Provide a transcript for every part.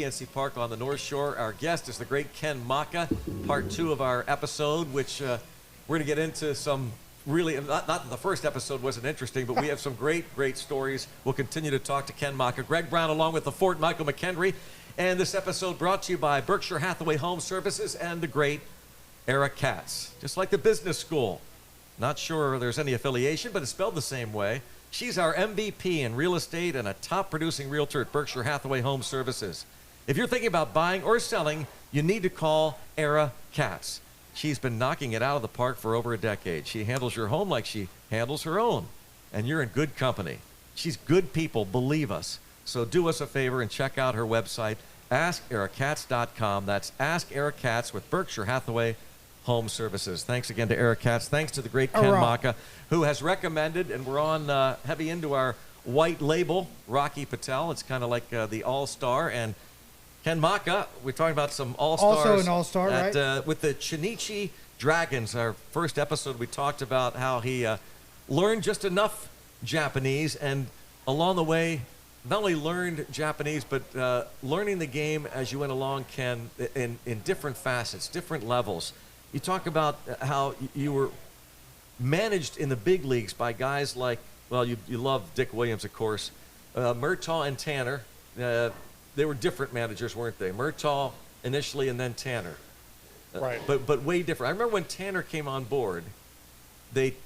PNC Park on the North Shore. Our guest is the great Ken Macha, part 2 of our episode, which we're going to get into some really, not that the first episode wasn't interesting, but we have some great stories. We'll continue to talk to Ken Macha. Greg Brown along with the Fort Michael McHenry. And this episode brought to you by Berkshire Hathaway Home Services and the great Era Katz. Just like the business school. Not sure there's any affiliation, but it's spelled the same way. She's our MVP in real estate and a top producing realtor at Berkshire Hathaway Home Services. If you're thinking about buying or selling, you need to call Era Katz. She's been knocking it out of the park for over a decade. She handles your home like she handles her own, and you're in good company. She's good people, believe us. So do us a favor and check out her website, askeracatz.com. That's Ask Era Katz with Berkshire Hathaway Home Services. Thanks again to Era Katz. Thanks to the great Ken Macha, who has recommended, and we're on heavy into our white label, Rocky Patel. It's kind of like the all-star. And Ken Macha, we're talking about some all-stars. Also an all-star, right? With the Chinichi Dragons, our first episode, we talked about how he learned just enough Japanese, and along the way, not only learned Japanese, but learning the game as you went along, Ken, in different facets, different levels. You talk about how you were managed in the big leagues by guys like, well, you love Dick Williams, of course, Murtaugh and Tanner. They were different managers, weren't they? Murtaugh initially and then Tanner. Right. But way different. I remember when Tanner came on board, it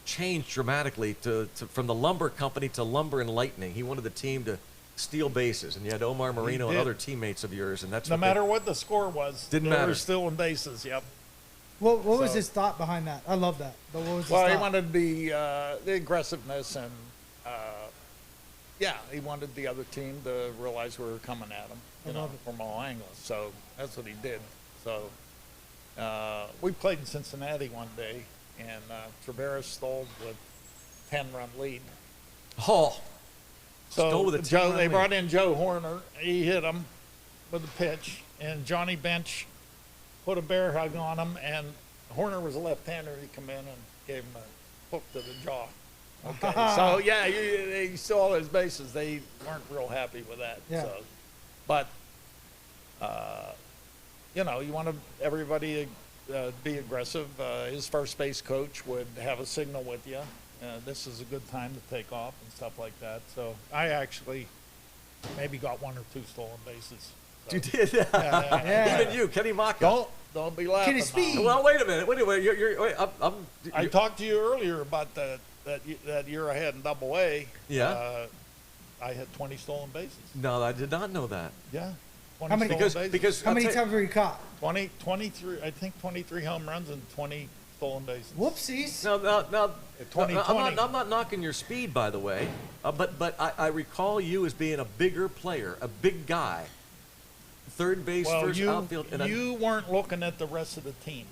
changed dramatically from the lumber company to lumber and lightning. He wanted the team to steal bases, and you had Omar Marino and other teammates of yours, and that's no matter what the score was. Didn't matter. They were stealing bases. Yep. What was his thought behind that? I love that. But what was his thought? He wanted the aggressiveness, and he wanted the other team to realize we were coming at him, from all angles. So that's what he did. So we played in Cincinnati one day, and Trevera stole with 10-run lead. Oh. So they brought in Joe Horner. He hit him with a pitch, and Johnny Bench put a bear hug on him, and Horner was a left-hander. He come in and gave him a hook to the jaw. Okay, so he stole his bases. They weren't real happy with that. Yeah. So, but you want everybody to be aggressive. His first base coach would have a signal with you. This is a good time to take off and stuff like that. So I actually maybe got 1 or 2 stolen bases. So. You did? Yeah. Even you, Kenny Macha. Don't be laughing. Can he speak? Well, wait a minute. I talked to you earlier about that year I had in Double A. Yeah. I had 20 stolen bases. No, I did not know that. Yeah. How many? Because how many times were you caught? 23. I think 23 home runs and 20 stolen bases. Whoopsies. Now, 2020. I'm not knocking your speed, by the way, but I recall you as being a bigger player, a big guy, third base, first outfield. And you weren't looking at the rest of the team.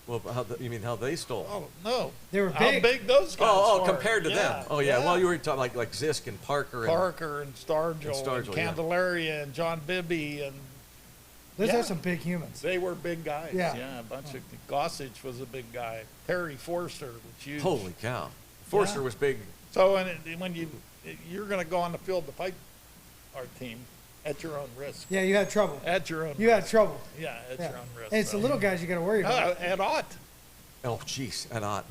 Well, you mean how they stole? Oh no, they were how big. Big those guys were. Compared to them. Oh yeah. Well, you were talking like Zisk and Parker and Stargell and Candelaria and John Bibby and. Those are some big humans. They were big guys. Yeah, a bunch of. Gossage was a big guy. Terry Forster was huge. Holy cow, Forster was big. So when you're going to go on the field to fight our team. At your own risk. Yeah, you had trouble. At your own risk. You had trouble. Yeah, at your own risk. And it's the little guys you got to worry about. Ed Ott. Oh, jeez, Ed Ott.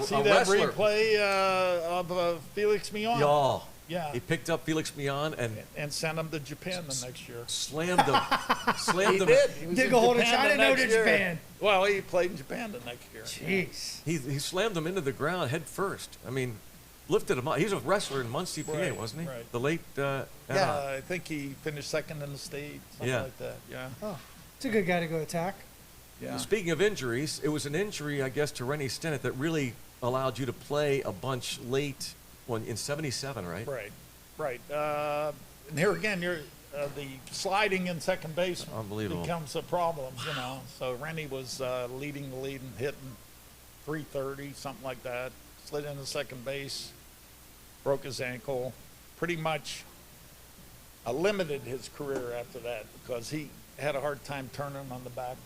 See that replay of Felix Millan? Yeah. He picked up Felix Millan and sent him to Japan the next year. Slammed him. He did. He was Dig a hole in China, no to Japan. Well, he played in Japan the next year. Jeez. He slammed him into the ground head first. I mean, lifted him up. He was a wrestler in Muncie, PA, wasn't he? Right. The late I think he finished second in the state, something like that. Yeah. Oh, it's a good guy to go attack. Yeah. Speaking of injuries, it was an injury, I guess, to Rennie Stennett that really allowed you to play a bunch late in 77, right? Right. And here again, the sliding in second base becomes a problem, So Rennie was leading the lead and hitting 330, something like that. Slid into second base, broke his ankle, pretty much limited his career after that because he had a hard time turning on the back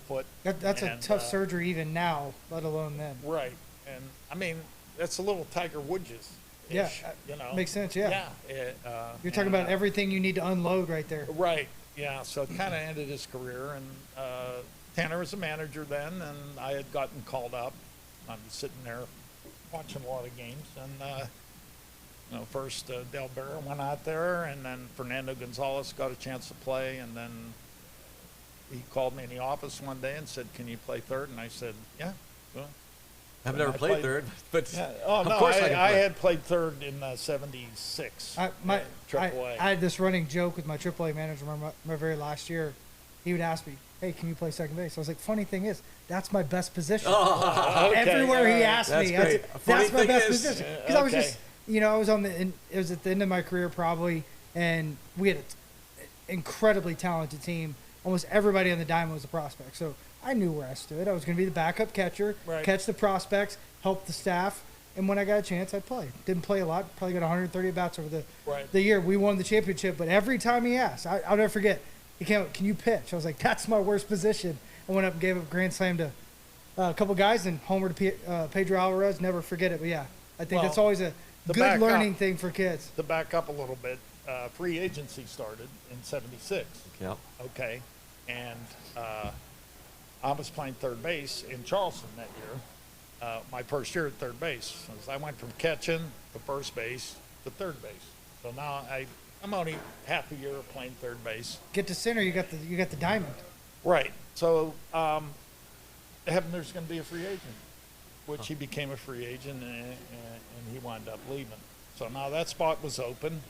foot. That's a tough surgery even now, let alone then. Right. And, I mean, that's a little Tiger Woods Yeah, you know. makes sense. Yeah. You're talking and, about everything you need to unload right there. Right. Yeah. So it kind of ended his career, and Tanner was a manager then, and I had gotten called up. I'm sitting there watching a lot of games, and first Del Barra went out there, and then Fernando Gonzalez got a chance to play, and then he called me in the office one day and said, "Can you play third?" And I said, "Yeah." Well, I've never played third, but yeah. Oh of no, course I had played third in '76. I AAA. had this running joke with my AAA manager my very last year. He would ask me, "Hey, can you play second base?" I was like, "Funny thing is, that's my best position." Okay, Everywhere he asked that's me, great. that's my best is, position. Because I was okay. just, I was it was at the end of my career probably, and we had an incredibly talented team. Almost everybody on the diamond was a prospect, so I knew where I stood. I was going to be the backup catcher, catch the prospects, help the staff, and when I got a chance, I'd play. Didn't play a lot, probably got 130 at-bats over the year. We won the championship, but every time he asked, I'll never forget, he came up, "Can you pitch?" I was like, "That's my worst position." I went up and gave a grand slam to a couple guys and homer to Pedro Alvarez. Never forget it, but yeah, I think that's always a good learning thing for kids. To back up a little bit, free agency started in '76. Yep. Okay, and I was playing third base in Charleston that year. My first year at third base, I went from catching to first base to third base. So now I'm only half a year playing third base. Get to center, you got the diamond. Right. So there's going to be a free agent, which he became a free agent, and he wound up leaving. So now that spot was open,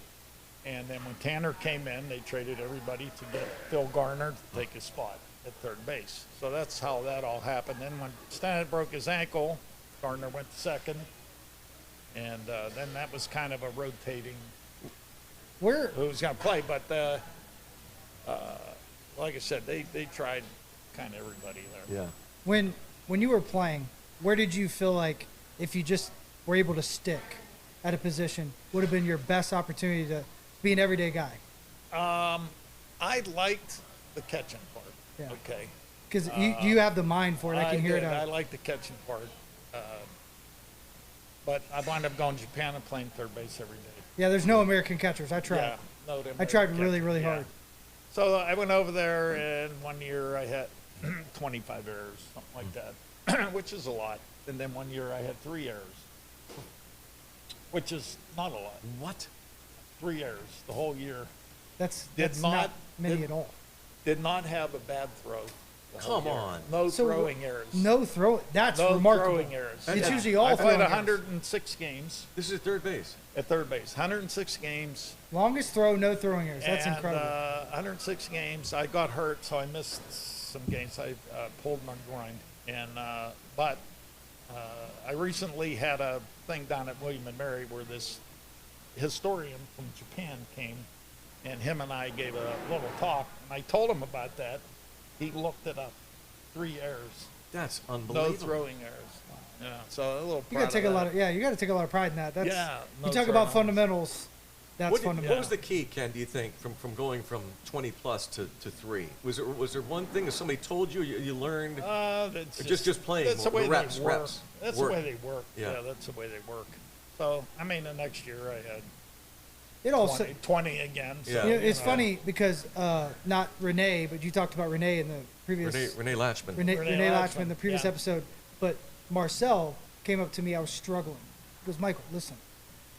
and then when Tanner came in, they traded everybody to get Phil Garner to take his spot at third base. So that's how that all happened. Then when Stennett broke his ankle, Garner went to second, and then that was kind of a rotating who was going to play. But like I said, they tried kind of everybody there. Yeah. When you were playing, where did you feel like if you just were able to stick at a position would have been your best opportunity to be an everyday guy? I liked the catching part. Yeah. Okay. Because you have the mind for it. I can hear it out. I like the catching part. But I wound up going to Japan and playing third base every day. Yeah, there's no American catchers. I tried. Yeah, no I tried really, really hard. So I went over there, and one year I had 25 errors, something like that, which is a lot. And then one year I had 3 errors, which is not a lot. What? 3 errors the whole year. That's not many at all. Did not have a bad throw. Come on. No throwing errors. No throw. That's no remarkable. Throwing errors. It's usually all I throwing played errors. 106 games. This is at third base. At third base, 106 games. Longest throw, no throwing errors. That's incredible. 106 games. I got hurt, so I missed some games. I pulled my groin, and but I recently had a thing down at William and Mary where this historian from Japan came, and him and I gave a little talk, and I told him about that. He looked it up. 3 errors. That's unbelievable. No throwing errors. Yeah, so a little. You got to take a lot of you got to take a lot of pride in that. That's, yeah. You talk about fundamentals. That's fundamental. What was the key, Ken? Do you think from going from 20 plus to 3? Was there one thing that somebody told you you learned? Just playing. That's the way reps, they work. reps. That's the way they work. Yeah. That's the way they work. So I mean, the next year I had It all 20 again. So, Yeah. it's funny because not Renee, but you talked about Renee in the previous Renee Latchman. Renee Latchman in the previous yeah. episode. But Marcel came up to me. I was struggling. He goes, "Michael, listen,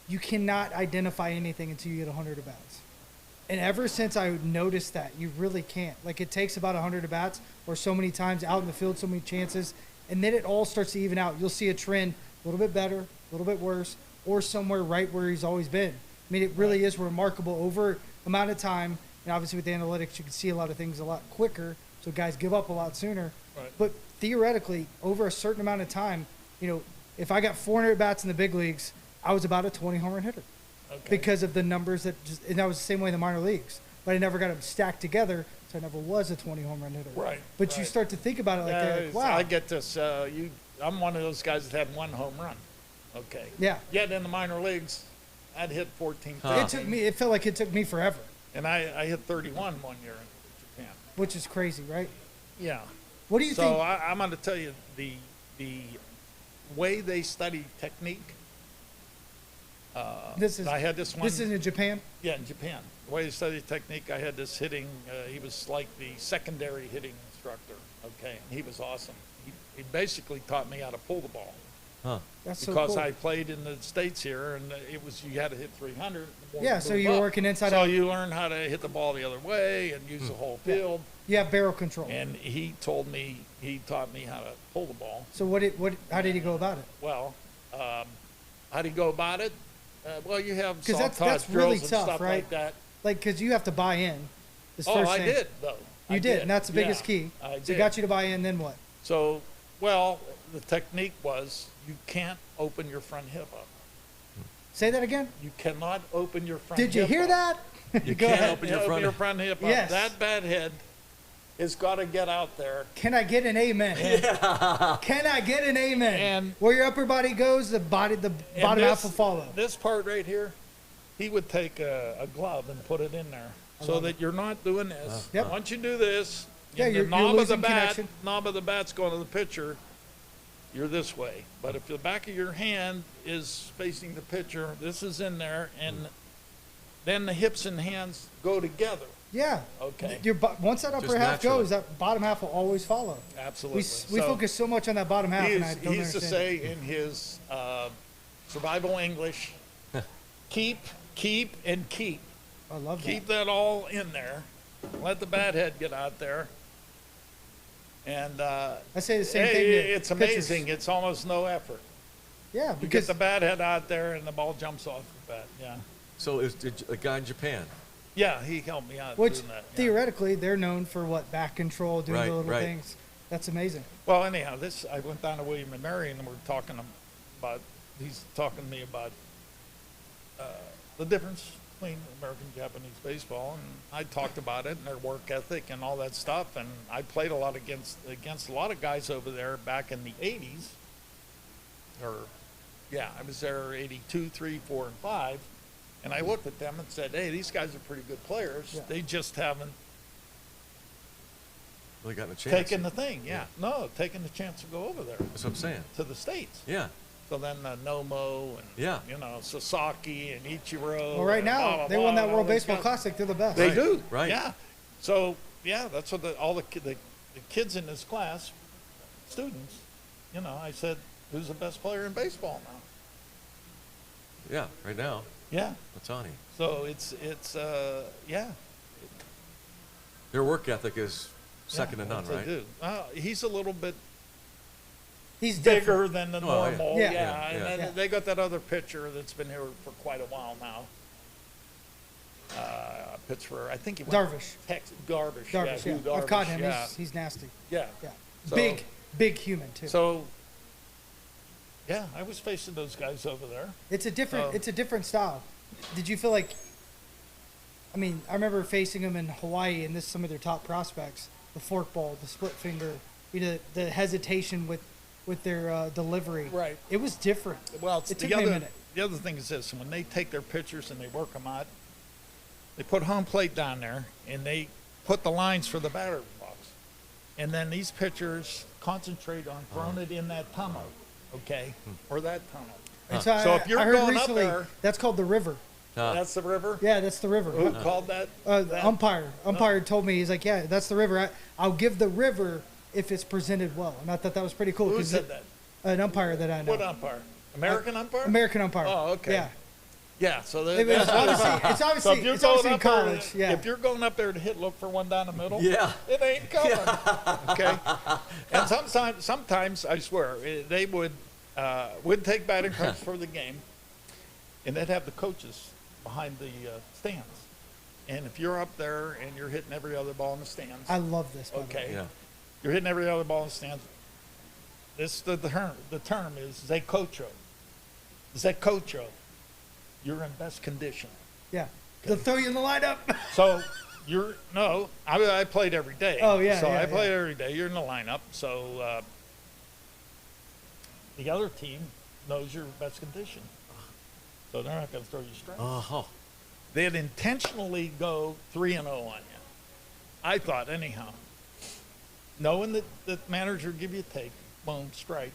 you cannot identify anything until you get 100 at-bats." And ever since I noticed that, you really can't. Like, it takes about 100 at-bats or so many times out in the field, so many chances, and then it all starts to even out. You'll see a trend, a little bit better, a little bit worse, or somewhere right where he's always been. I mean, it really is remarkable over amount of time. And obviously with the analytics, you can see a lot of things a lot quicker, so guys give up a lot sooner. Right. But theoretically, over a certain amount of time, if I got 400 bats in the big leagues, I was about a 20 home run hitter. Okay. Because of the numbers and that was the same way in the minor leagues. But I never got them stacked together, so I never was a 20 home run hitter. Right. But right. you start to think about it like, wow. I get this. I'm one of those guys that had 1 home run. Okay. Yeah. Yet in the minor leagues, I'd hit 14. It felt like it took me forever. And I hit 31 one year in Japan. Which is crazy, right? Yeah. What do you think? So I'm going to tell you the way they study technique I had this one. This is in Japan. Yeah, in Japan. The way he studied technique, I had this hitting. He was like the secondary hitting instructor. Okay, and he was awesome. He basically taught me how to pull the ball. Huh. That's so Because cool. I played in the States here, and you had to hit 300. Yeah, so you were working inside So out. you learn how to hit the ball the other way and use the whole field. You have barrel control. And he taught me how to pull the ball. So how did he go about it? Well, how do you go about it? Well, you have 'Cause soft that's touch really drills tough, and stuff right? like that. Like, because you have to buy in. This Oh, first I thing. did, though. You I did, and that's the biggest Yeah, key. I So did. it got you to buy in, then what? So, well, the technique was you can't open your front hip up. Say that again? You cannot open your front hip Did you hear up. that? You Go can't ahead. open your front hip up. Yes. That bat head has got to get out there. Can I get an amen? Can I get an amen? And- where your upper body goes, the bottom And half will follow. This part right here, he would take a glove and put it in there so that you're not doing this. Yep. Once you do this, Yeah, and you're the knob of the losing bat, connection. knob of the bat's going to the pitcher, you're this way. But if the back of your hand is facing the pitcher, this is in there, and then the hips and hands go together. Yeah. Okay. Once that upper Just half naturally. goes, that bottom half will always follow. Absolutely. We So focus so much on that bottom half, and I don't he used to understand. say in his survival English, keep, and keep. I love that. Keep that all in there. Let the bat head get out there. And I say the same thing. to it's pitchers. amazing. It's almost no effort. Yeah, You get because the bat head out there and the ball jumps off the bat. Yeah. So it was a guy in Japan. Yeah, he helped me out which doing that. yeah. theoretically they're known for back control, doing Right, the little right. things. That's amazing. Well, anyhow, I went down to William and Mary and we're talking about, he's talking to me about the difference between American and Japanese baseball, and I talked about it and their work ethic and all that stuff, and I played a lot against a lot of guys over there back in the 80s, I was there 82, 3, 4, and 5, and I looked at them and said, hey, these guys are pretty good players. Yeah. They just haven't Really gotten a chance. taken the thing, taken the chance to go over there That's what I'm saying. to the States. Yeah. So then Nomo and Yeah. Sasaki and Ichiro. Well, right and now blah, blah, they blah, won that and all World these Baseball guys. Classic. They're the best. They Right, do, right. Yeah. So that's what all the kids in this class, students, I said, who's the best player in baseball now? Yeah. Right now, Yeah. Ohtani. So it's yeah. Their work ethic is second to none, that's what right? they do. He's a little bit He's different. bigger than the Oh, yeah. normal. Yeah. Yeah, And yeah. then they got that other pitcher that's been here for quite a while now. Pittsburgh, I think he went Darvish. Garbage. Darvish, Hugh yeah. I've caught Darvish, him. Yeah. He's nasty. Yeah. Yeah. So- Big human too. So, yeah, I was facing those guys over there. It's a different style. Did you feel like? I mean, I remember facing them in Hawaii, and this is some of their top prospects: the forkball, the split finger, the hesitation with their delivery. Right. It was different. Well, it took me a minute. The other thing is this: when they take their pitchers and they work them out, they put home plate down there and they put the lines for the batter's box, and then these pitchers concentrate on throwing it in that tunnel, okay, or that tunnel. And So if you're I heard going up recently, there- that's called the river. That's the river. Yeah, that's the river. Who called that? The that? umpire told me, he's like, yeah, that's the river. I'll give the river if it's presented well. And I thought that was pretty cool. Who 'cause said that? An umpire that I know. What umpire? American umpire? American umpire. Oh, okay. Yeah. Yeah. So It's obviously, So if you're it's going obviously in up there, college. Yeah. if you're going up there to hit, look for one down the middle. Yeah. It ain't coming. Okay. And sometimes I swear they would take batting practice for the game, and they'd have the coaches behind the stands. And if you're up there and you're hitting every other ball in the stands, I love this. By the way. okay, Yeah. you're hitting every other ball in the stands. The term is zekocho. Zekocho. You're in best condition. Yeah. They'll throw you in the lineup. So I played every day. Oh, yeah, So yeah, I played every day. You're in the lineup. So the other team knows your best condition. So they're not going to throw you straight. Oh. They'd intentionally go 3-0 on you. I thought, anyhow, knowing that the manager give you a take, boom, strike.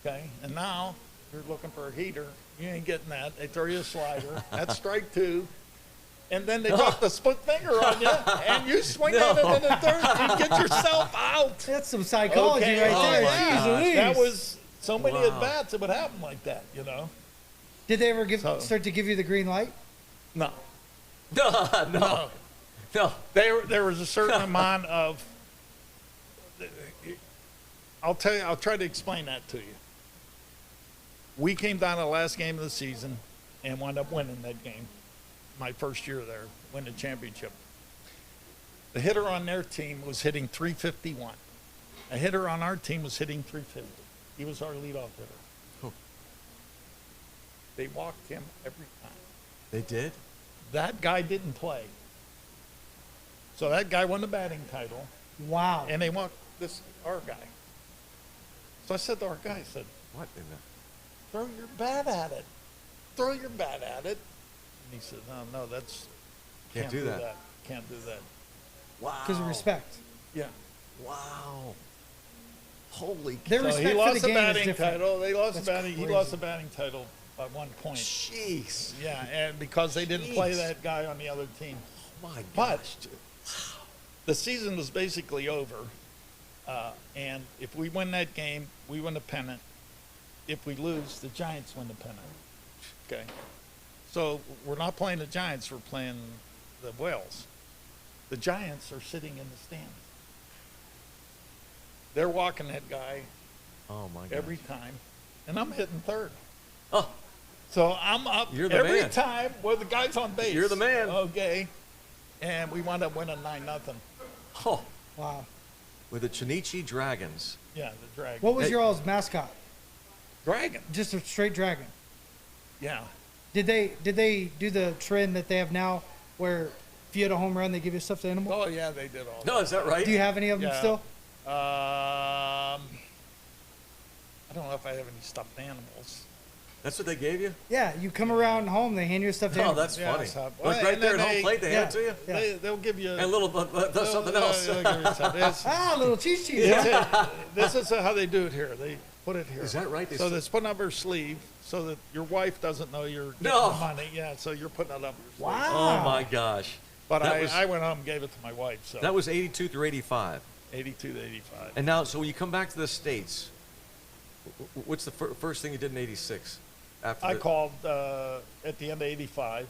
Okay, and now You're looking for a heater. You ain't getting that. They throw you a slider. That's strike 2. And then they drop the split finger on you, and you swing at it in the third. You get yourself out. That's some psychology Okay. right Oh there. my Jeez gosh. Louise. That was so many Wow. at-bats, it would happen like that, you know? Did they ever So- start to give you the green light? No. No. There was a certain amount of. I'll tell you. I'll try to explain that to you. We came down to the last game of the season and wound up winning that game. My first year there, win the championship. The hitter on their team was hitting 351. A hitter on our team was hitting 350. He was our leadoff hitter. Oh. They walked him every time. They did? That guy didn't play. So that guy won the batting title, Wow. and they walked our guy. So I said to our guy, I said, What in the... throw your bat at it. Throw your bat at it. And he said, no, that's... Can't do that. Can't do that. Wow. Because of respect. Yeah. Wow. Holy Their So respect he for lost the the game is batting different. title. They lost That's the batting. He crazy. lost the batting title at one point. Jeez. Yeah, and because they didn't play Jeez. that guy on the other team. My But- gosh. dude. The season was basically over, and if we win that game, we win the pennant. If we lose, the Giants win the pennant. Okay, so we're not playing the Giants; we're playing the Whales. The Giants are sitting in the stands. They're walking that guy Oh, my God. every time, and I'm hitting third. Oh, So I'm up You're the every man. time where the guy's on base. You're the man. Okay, and we wound up winning 9-0. oh. Wow. With the Chinichi Dragons. Yeah, the Dragon. What was Hey. your all's mascot? Dragon? Just a straight dragon. Yeah. Did they do the trend that they have now, where if you hit a home run, they give you a stuffed animal? Oh yeah, they did all. No, is that right? Do you have any of them Yeah. still? I don't know if I have any stuffed animals. That's what they gave you? Yeah, you come around home, they hand you a stuffed Oh, animal. that's Yeah, funny. so- Look right and there at then home they- plate, they hand it to you? Yeah. They'll give you And a little, something else. they'll give you something. Ah, little cheese. This is how they do it here. They put it here. Is that right? They So s- it's put up her sleeve so that your wife doesn't know you're getting No. the money. Yeah, so you're putting it up your sleeve. Wow. Oh, my gosh. But That was- I went home and gave it to my wife. So That was 82 through 85. 82 to 85. And now, so when you come back to the States, what's the first thing you did in 86? After I the- called at the end of '85.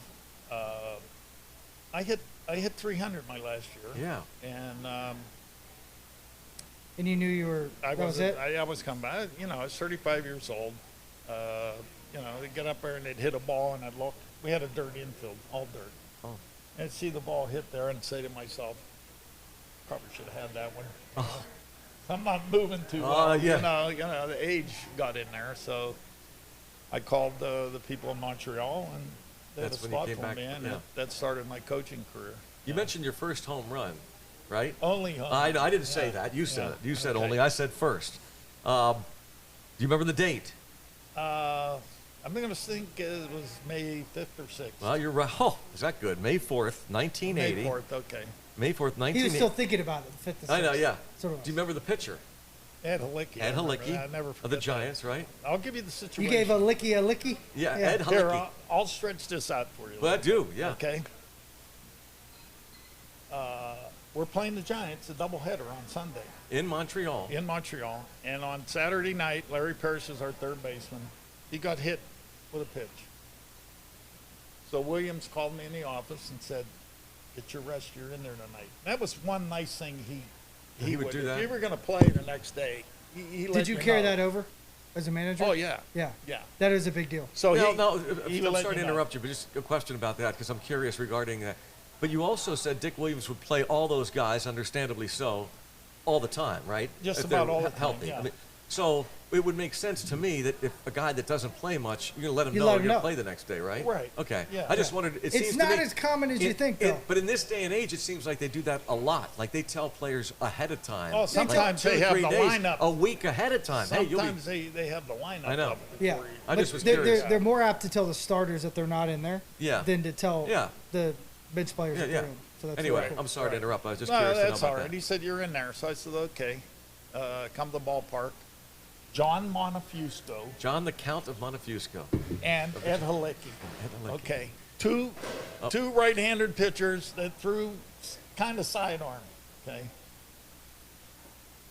I hit 300 my last year. Yeah. And And you knew you were. I That was it. I was coming back. You know, I was 35 years old. You know, they'd get up there and they'd hit a ball, and I'd look. We had a dirt infield, all dirt. Oh. And I'd see the ball hit there, and say to myself, probably should have had that one. I'm not moving too well. yeah. You know, the age got in there, so I called the people in Montreal, and they had a That's when you spot came for back, me, and yeah. that started my coaching career. You mentioned your first home run, right? Only home. I didn't say Yeah. that. You said Yeah. it. You said Okay. only. I said first. Do you remember the date? I'm going to think it was May 5th or 6th. Well, you're right. Oh, is that good? May 4th, 1980. May 4th, okay. May 4th, He 1980. was still thinking about it. The 5th and I know, 6th. yeah. So was. Do you remember the pitcher? Ed Halicki. Ed Halicki I never of forget the that. Giants, right? I'll give you the situation. You gave a licky. Yeah, Yeah. Ed Here, Halicki. I'll stretch this out for you. Well, I do, yeah. Okay. We're playing the Giants, a doubleheader on Sunday In Montreal. in Montreal. And on Saturday night, Larry Parrish is our third baseman. He got hit with a pitch. So Williams called me in the office and said, "Get your rest. You're in there tonight." That was one nice thing He would do that? If you were going to play the next day, he let Did you me carry know. that over as a manager? Oh, yeah. Yeah. Yeah. That is a big deal. So No, he I'm let sorry me to know. interrupt you, but just a question about that because I'm curious regarding that. But you also said Dick Williams would play all those guys, understandably so, all the time, right? Just If they're about all the time, healthy. yeah. So it would make sense to me that if a guy that doesn't play much, you're gonna let him You know let you're him gonna know. play the next day, right? Right. Okay. Yeah. I just wondered. It It's seems not to me, as common as you think, though. But in this day and age, it seems like they do that a lot. Like they tell players ahead of time. Oh, like sometimes 2 they or have 3 the days, lineup. a week ahead of time. Hey, you'll be. Sometimes they have the lineup I know. up Yeah. before you. I But just was they're, curious. They're more apt to tell the starters that they're not in there Yeah. than to tell Yeah. the bench players that Yeah. they're in. So that's Anyway, really cool. I'm sorry to Right. interrupt. I was just No, curious to know that's about all right. that. He said, "You're in there." So I said, "Okay, come to the ballpark." John Montefiusco, John the Count of Montefusco. and Ed Halicki. Ed Halicki. Okay, two right-handed pitchers that threw kind of sidearm. Okay,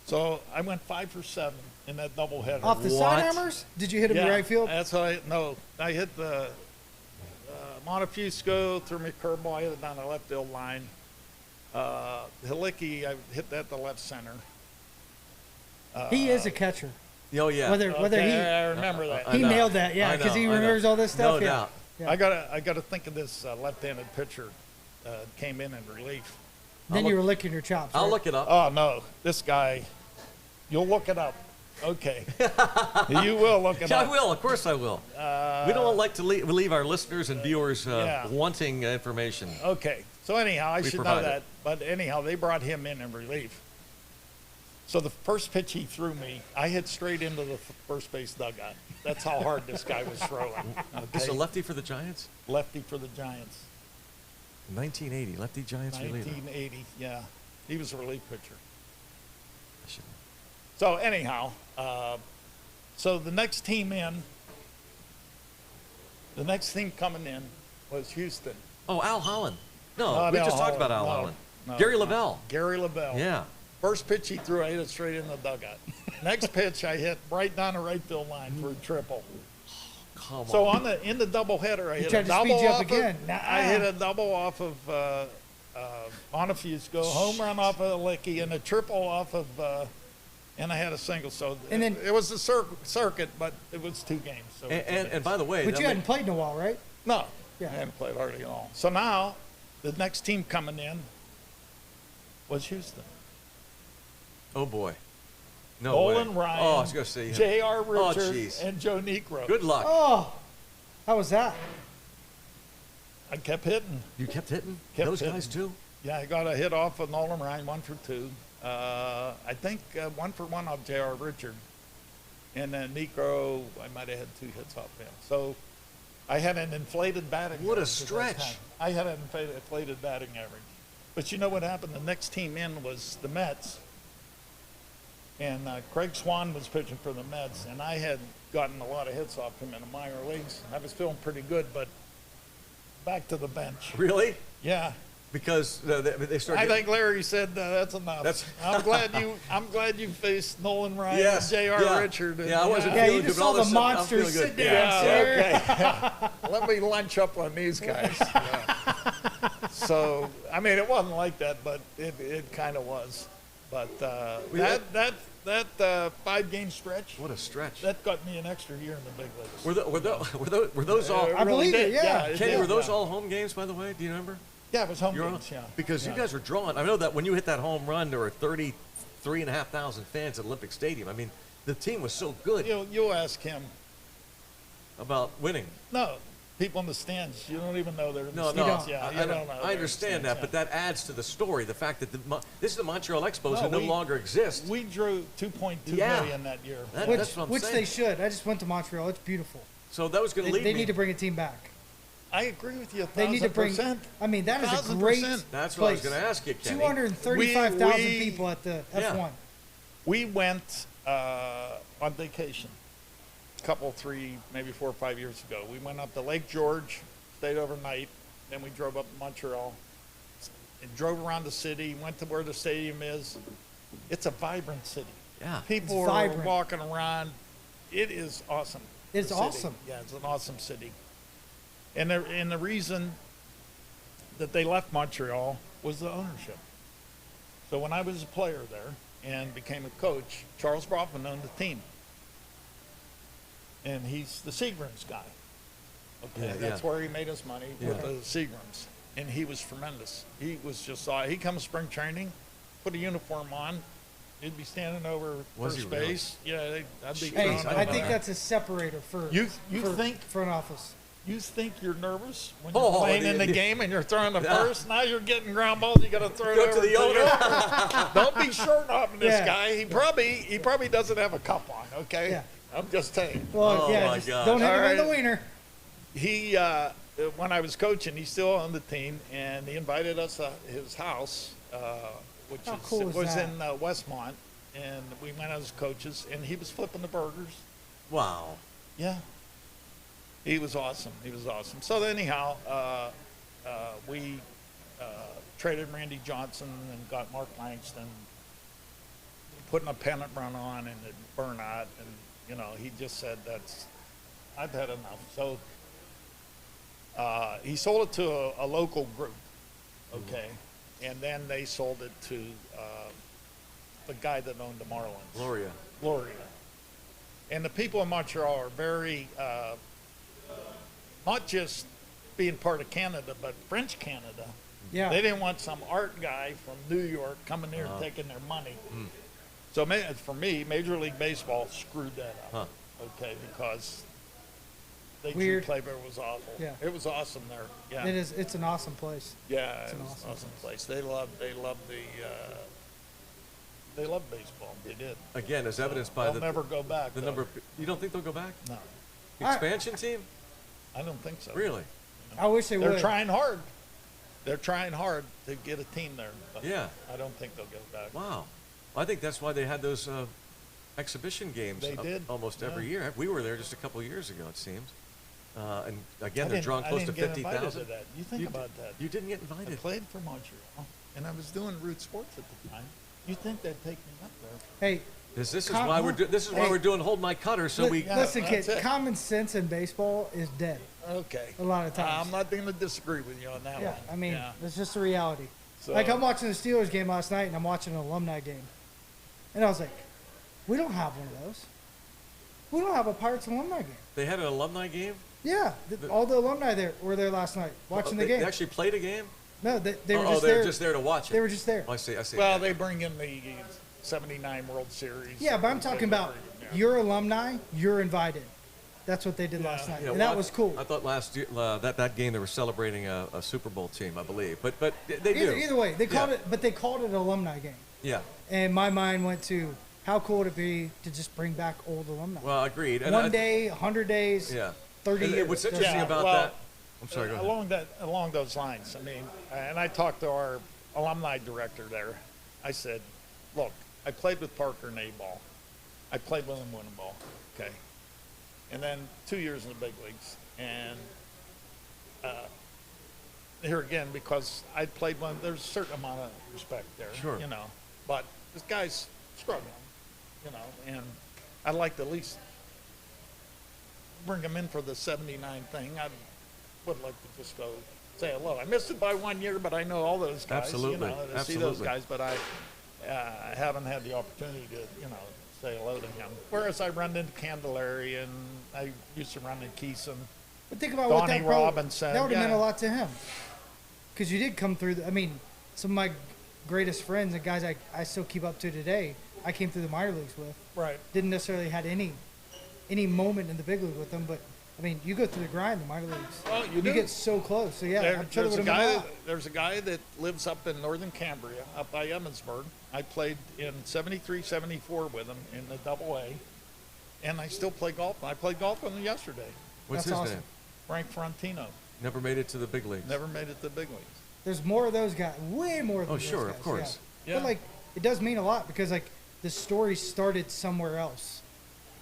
so I went 5 for 7 in that doubleheader. Off the sidearmers? Did you hit him in right field? That's what I hit the Montefusco, threw me a curveball, hit it down the left field line. Halicki, I hit that to left center. He is a catcher. Oh yeah. Whether I remember that. he nailed that, yeah, because he remembers all this stuff. No yeah. doubt. Yeah. I gotta think of this left-handed pitcher came in relief. Then you were licking your chops. I'll right? look it up. Oh no, this guy. You'll look it up. Okay. You will look it Yeah, up. I will. Of course I will. We don't like to leave our listeners and viewers wanting information. Okay. So anyhow, I should know provide that. it. But anyhow, they brought him in relief. So the first pitch he threw me, I hit straight into the first base dugout. That's how hard this guy was throwing. This is a Okay? lefty for the Giants? Lefty for the Giants. 1980, lefty Giants reliever. 1980, yeah. He was a relief pitcher. I should- So anyhow, so the next team coming in was Houston. Oh, Al Holland. No, Not we Al just talked Holland. about Al No, Holland. no, Gary no. Lavelle. Gary Lavelle. Yeah. First pitch he threw, I hit it straight in the dugout. Next pitch, I hit right down the right field line for a triple. Come So on. in the doubleheader, I hit a tried to double speed you up off again. of. Nah. I hit a double off of Montefusco, home run off of Licky, and a triple off of, and I had a single. So And then- it was a circuit, but it was 2 games. So And by the way, But that you ma- hadn't played in a while, right? no, Yeah. I hadn't played hardly at all. So now the next team coming in was Houston. oh boy. No Nolan way. Ryan, Oh, I was going to say him. J.R. Oh, Richards, jeez. and Joe Negro. Good luck. Oh, how was that? I kept hitting. You kept hitting? Kept Those hitting. guys too? Yeah, I got a hit off of Nolan Ryan, 1 for 2. I think 1 for 1 off J.R. Richard. And then Negro, I might have had 2 hits off him. So I had an inflated batting What a average at that stretch. time. I had an inflated batting average. But you know what happened? The next team in was the Mets. And Craig Swan was pitching for the Mets, and I had gotten a lot of hits off him in the minor leagues. I was feeling pretty good, but back to the bench. Really? Yeah. Because they started. I think Larry said that's enough. That's- I'm glad you faced Nolan Ryan Yes, and J.R. yeah. Richard. And, Yeah, I wasn't Yeah, feeling you good, just but all saw of a the sudden, I'm monsters feeling sit good. down, Yeah, sir. okay. Let me lunch up on these guys. Yeah. So I mean, it wasn't like that, but it kind of was. But that 5-game stretch, What a stretch. that got me an extra year in the big leagues. Were those all? I believe it, yeah. it Kenny, did, were those yeah. all home games, by the way? Do you remember? Yeah, it was home You're games. Yeah, Because yeah. you guys were drawn. I know that when you hit that home run, there were 33,500 fans at Olympic Stadium. I mean, the team was so good You'll ask him. about winning. No, people in the stands. You don't even know they're in the No, stands. no, Yeah, you I don't know. they're in I the understand stands, that, yeah. but that adds to the story. The fact that this is the Montreal Expos No, who no we- longer exist. We drew 2.2 Yeah. million that year. That- Which, that's what I'm which saying. they should. I just went to Montreal. It's beautiful. So that was going They, to lead they me. need to bring a team back. I agree with you. They need to bring. 1,000%. I mean, that is a 1,000%. great. That's what I was place. going to ask you, Kenny. 235,000 We- people at the Yeah. F1. We went on vacation a couple, 3, maybe 4 or 5 years ago. We went up to Lake George, stayed overnight, then we drove up to Montreal and drove around the city, went to where the stadium is. It's a vibrant city. Yeah. People It's are vibrant. walking around. It is awesome. It's the city. awesome. Yeah, it's an awesome city. And the reason that they left Montreal was the ownership. So when I was a player there and became a coach, Charles Brofman owned the team. And he's the Seagrams guy. Okay, Yeah, that's yeah. where he made his money with Yeah. the Seagrams. And he was tremendous. He was just, he comes spring training, put a uniform on, he'd be standing over Was first he really? base. Yeah, I'd be Jeez, Hey, thrown I I over think there. that's a separator for You for think front office. You think you're nervous when you're Oh, playing in the yeah. game and you're throwing the Yeah. first. Now you're getting ground balls. You got to throw it Go over to the owner. Don't be short on this Yeah. guy. He probably doesn't have a cup on. Okay, Yeah. I'm just saying. Well, Oh, yeah, my just gosh. don't hit him All in the right. wiener. He when I was coaching, he still owned the team, and he invited us to his house, which How cool is was that? in Westmont. and we went as coaches, and he was flipping the burgers. Wow. Yeah. He was awesome. He was awesome. So anyhow, we traded Randy Johnson and got Mark Langston, putting a pennant run on, and it burned out. And, you know, he just said, I've had enough. So he sold it to a local group, okay? And then they sold it to the guy that owned the Marlins. Gloria. And the people in Montreal are very, not just being part of Canada, but French Canada. Yeah. They didn't want some art guy from New York coming here and taking their money. So for me, Major League Baseball screwed that up. Okay, because they Playboy was awful. Yeah. It was awesome there. Yeah. It is. It's an awesome place. Yeah, It's it an was awesome an awesome place. They loved baseball. They did. Again, as evidenced by they'll never go back. The though. number of, you don't think they'll go back? No, Expansion team? I don't think so. Really? I wish they would. They're trying hard. They're trying hard to get a team there. But Yeah. I don't think they'll go back. Wow. I think that's why they had those exhibition games They did, almost yeah. every year. We were there just a couple of years ago, it seems. And again, I they're didn't- drawing I close to didn't get invited 50,000. to that. You think about that. You didn't get I invited. played for Montreal, and I was doing root sports at the time. You think they'd take me up there? Hey, This is Com- why we're doing Hold My Cutter, so we. Yeah, listen, kid. that's it. Common sense in baseball is dead. Okay. A lot of times. I'm not going to disagree with you on that Yeah, one. I mean, Yeah. it's just a reality. So- Like, I'm watching the Steelers game last night, and I'm watching an alumni game. And I was like, we don't have one of those. We don't have a Pirates alumni game. They had an alumni game. Yeah, all the alumni were there last night watching the game. They actually played a game. No, they were Oh, just they there. were just there to watch it. They were just there. Oh, I see. Well, they bring in the '79 World Series. Yeah, but I'm talking about your alumni, you're invited. That's what they did last night, Yeah, and well, that was cool. I thought last year that game they were celebrating a Super Bowl team, I believe. But they do. Either way, they called it, but they called it an alumni game. Yeah. And my mind went to how cool would it be to just bring back old alumni? Well, agreed. And One day, 100 days, Yeah. 30 And years. what's interesting Yeah, about well, that? I'm sorry. Go ahead. Along those lines, I mean, and I talked to our alumni director there. I said, look, I played with Parker in A-ball. I played with him winning ball, okay? And then 2 years in the big leagues. And here again, because I played one, there's a certain amount of respect there, Sure. you know. But this guy's struggling, you know, and I'd like to at least bring him in for the '79 thing. I would like to just go say hello. I missed it by 1 year, but I know all those guys. Absolutely. You know, to see those guys, but I haven't had the opportunity to, you know, say hello to him. Whereas I run into Candelaria, and I used to run into Keeson. But think about what Donnie that probably, Robinson, that would have meant yeah. a lot to him. Because you did come through, I mean, some of my greatest friends and guys I still keep up to today, I came through the minor leagues with. Right. Didn't necessarily had any moment in the big league with them, but I mean, you go through the grind in the minor leagues. Well, you do. get so close. So yeah, I'm sure it would have been a lot. There's a guy that lives up in northern Cambria, up by Emmitsburg. I played in '73, '74 with him in the Double-A, and I still play golf. I played golf with him yesterday. What's That's his awesome. name? Frank Frontino. Never made it to the big leagues. Never made it to the big leagues. There's more of those guys, way more than Oh, those sure, guys, of course. Yeah. But like, it does mean a lot because like the story started somewhere else.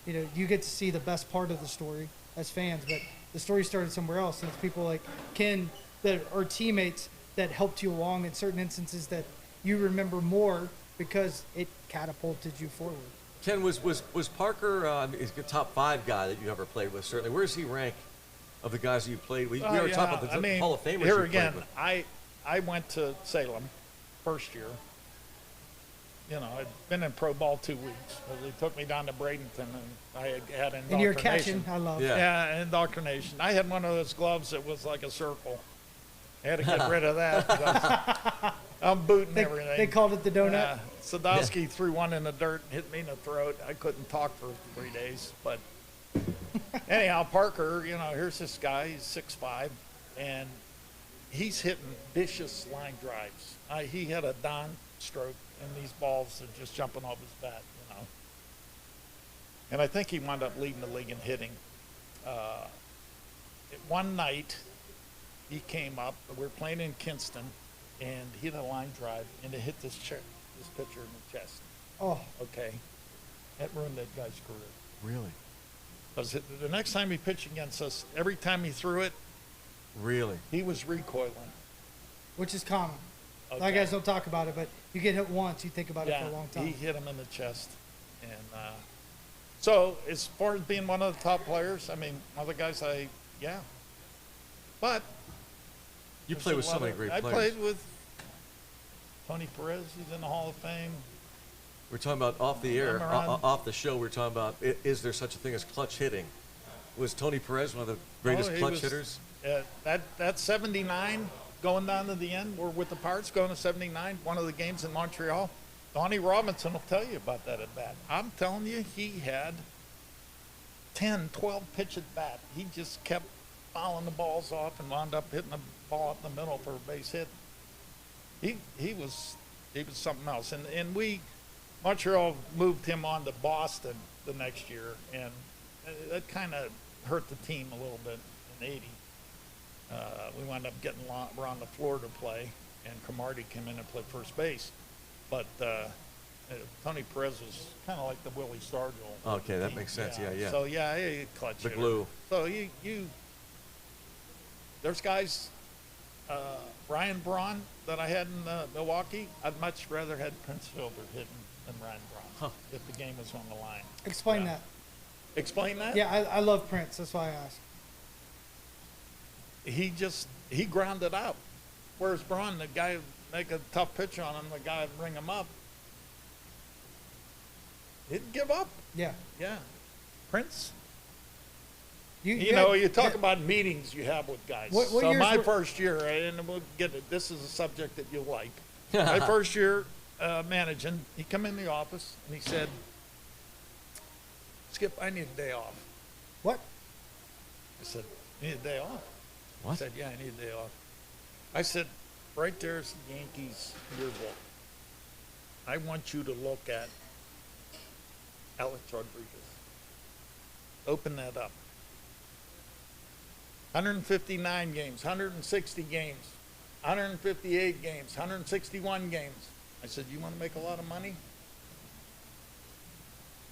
You know, you get to see the best part of the story as fans, but the story started somewhere else, and it's people like Ken that are teammates that helped you along in certain instances that you remember more because it catapulted you forward. Ken, was Parker he's the top 5 guy that you ever played with? Certainly. Where does he rank of the guys that you played with? We were talking about the Hall of Famers here you again, played with. I went to Salem first year. You know, I'd been in pro ball 2 weeks. They took me down to Bradenton, and I had indoctrination. And you're catching, I love. Yeah. Yeah, indoctrination. I had one of those gloves that was like a circle. I had to get rid of that. Because I'm booting everything. They called it the donut. Sadowski threw one in the dirt and hit me in the throat. I couldn't talk for 3 days. But anyhow, Parker, you know, here's this guy. He's 6'5", and he's hitting vicious line drives. He had a Don stroke, and these balls are just jumping off his bat, you know. And I think he wound up leading the league in hitting. One night, he came up. We were playing in Kinston, and he hit a line drive, and it hit this pitcher in the chest. Oh, Okay, that ruined that guy's career. Really? Because the next time he pitched against us, every time he threw it, Really? he was recoiling. which is common. A lot of Okay. guys don't talk about it, but you get hit once, you think about it for a long time. He hit him in the chest. And so as far as being one of the top players, I mean, other guys, yeah. But You there's play a with so lot many of- great I players. played with Tony Perez, he's in the Hall of Fame. We're talking about off the air, Around. off the show. We're talking about is there such a thing as clutch hitting? Was Tony Perez one of the greatest Oh, he clutch was- hitters? That 79 going down to the end, we're with the Pirates going to 79, one of the games in Montreal. Donnie Robinson will tell you about that at bat. I'm telling you, he had 10, 12 pitch at bat. He just kept fouling the balls off and wound up hitting the ball up the middle for a base hit. He was something else. And Montreal moved him on to Boston the next year, and that kind of hurt the team a little bit in '80. We wound up getting Ron the floor to play, and Cromartie came in and played first base. But Tony Perez was kind of like the Willie Stargell. Okay, that team. makes sense. Yeah. So he clutch The hitter. glue. So there's guys, Ryan Braun that I had in Milwaukee. I'd much rather had Prince Fielder hitting than Ryan Braun if the game was on the line. Explain Yeah. that. Explain that? Yeah, I love Prince. That's why I asked. He grounded out. Whereas Braun, the guy would make a tough pitch on him, the guy would ring him up. He'd give up. Yeah. Yeah. Prince. You You talk about meetings you have with guys. What so years my were- first year, and we'll get it. This is a subject that you'll like. My first year managing, he come in the office and he said, "Skip, I need a day off." What? I said, "You need a day off?" What? I said, "Yeah, I need a day off." I said, "Right there's the Yankees yearbook. I want you to look at Alex Rodriguez. Open that up. 159 games, 160 games, 158 games, 161 games." I said, "You want to make a lot of money?"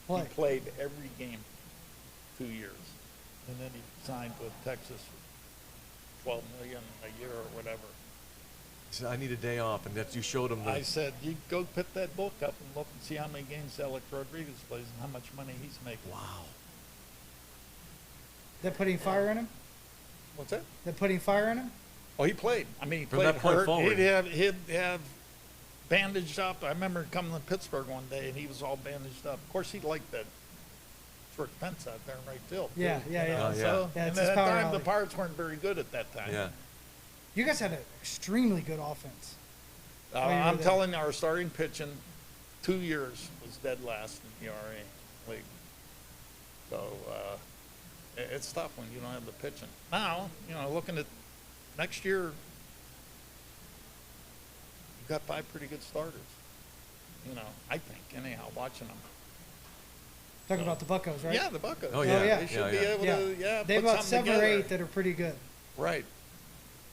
Play. He played every game 2 years. And then he signed with Texas for $12 million a year or whatever. He said, I need a day off, and that you showed him. I said, "You go pick that book up and look and see how many games Alex Rodriguez plays and how much money he's making." Wow. They're putting fire in him? What's that? They're putting fire in him? Oh, he played. I mean, he From played that point hurt. forward. He'd have bandaged up. I remember coming to Pittsburgh one day and he was all bandaged up. Of course, he liked that short fence out there in right field. too, Yeah, yeah, you know, yeah. Oh, yeah. So, Yeah, and it's at his that power time, the alley. Pirates weren't very good at that time. Yeah. You guys had an extremely good offense. Oh, you were I'm there. telling you, our starting pitching 2 years was dead last in the ERA league. So it's tough when you don't have the pitching. Now, looking at next year, you've got 5 pretty good starters. I think, anyhow, watching them. Talking about the Buccos, right? Yeah, the Buccos. Oh, yeah. yeah. They should Yeah, be yeah. able to, They have put about something 7 or together. 8 that are pretty good. Right.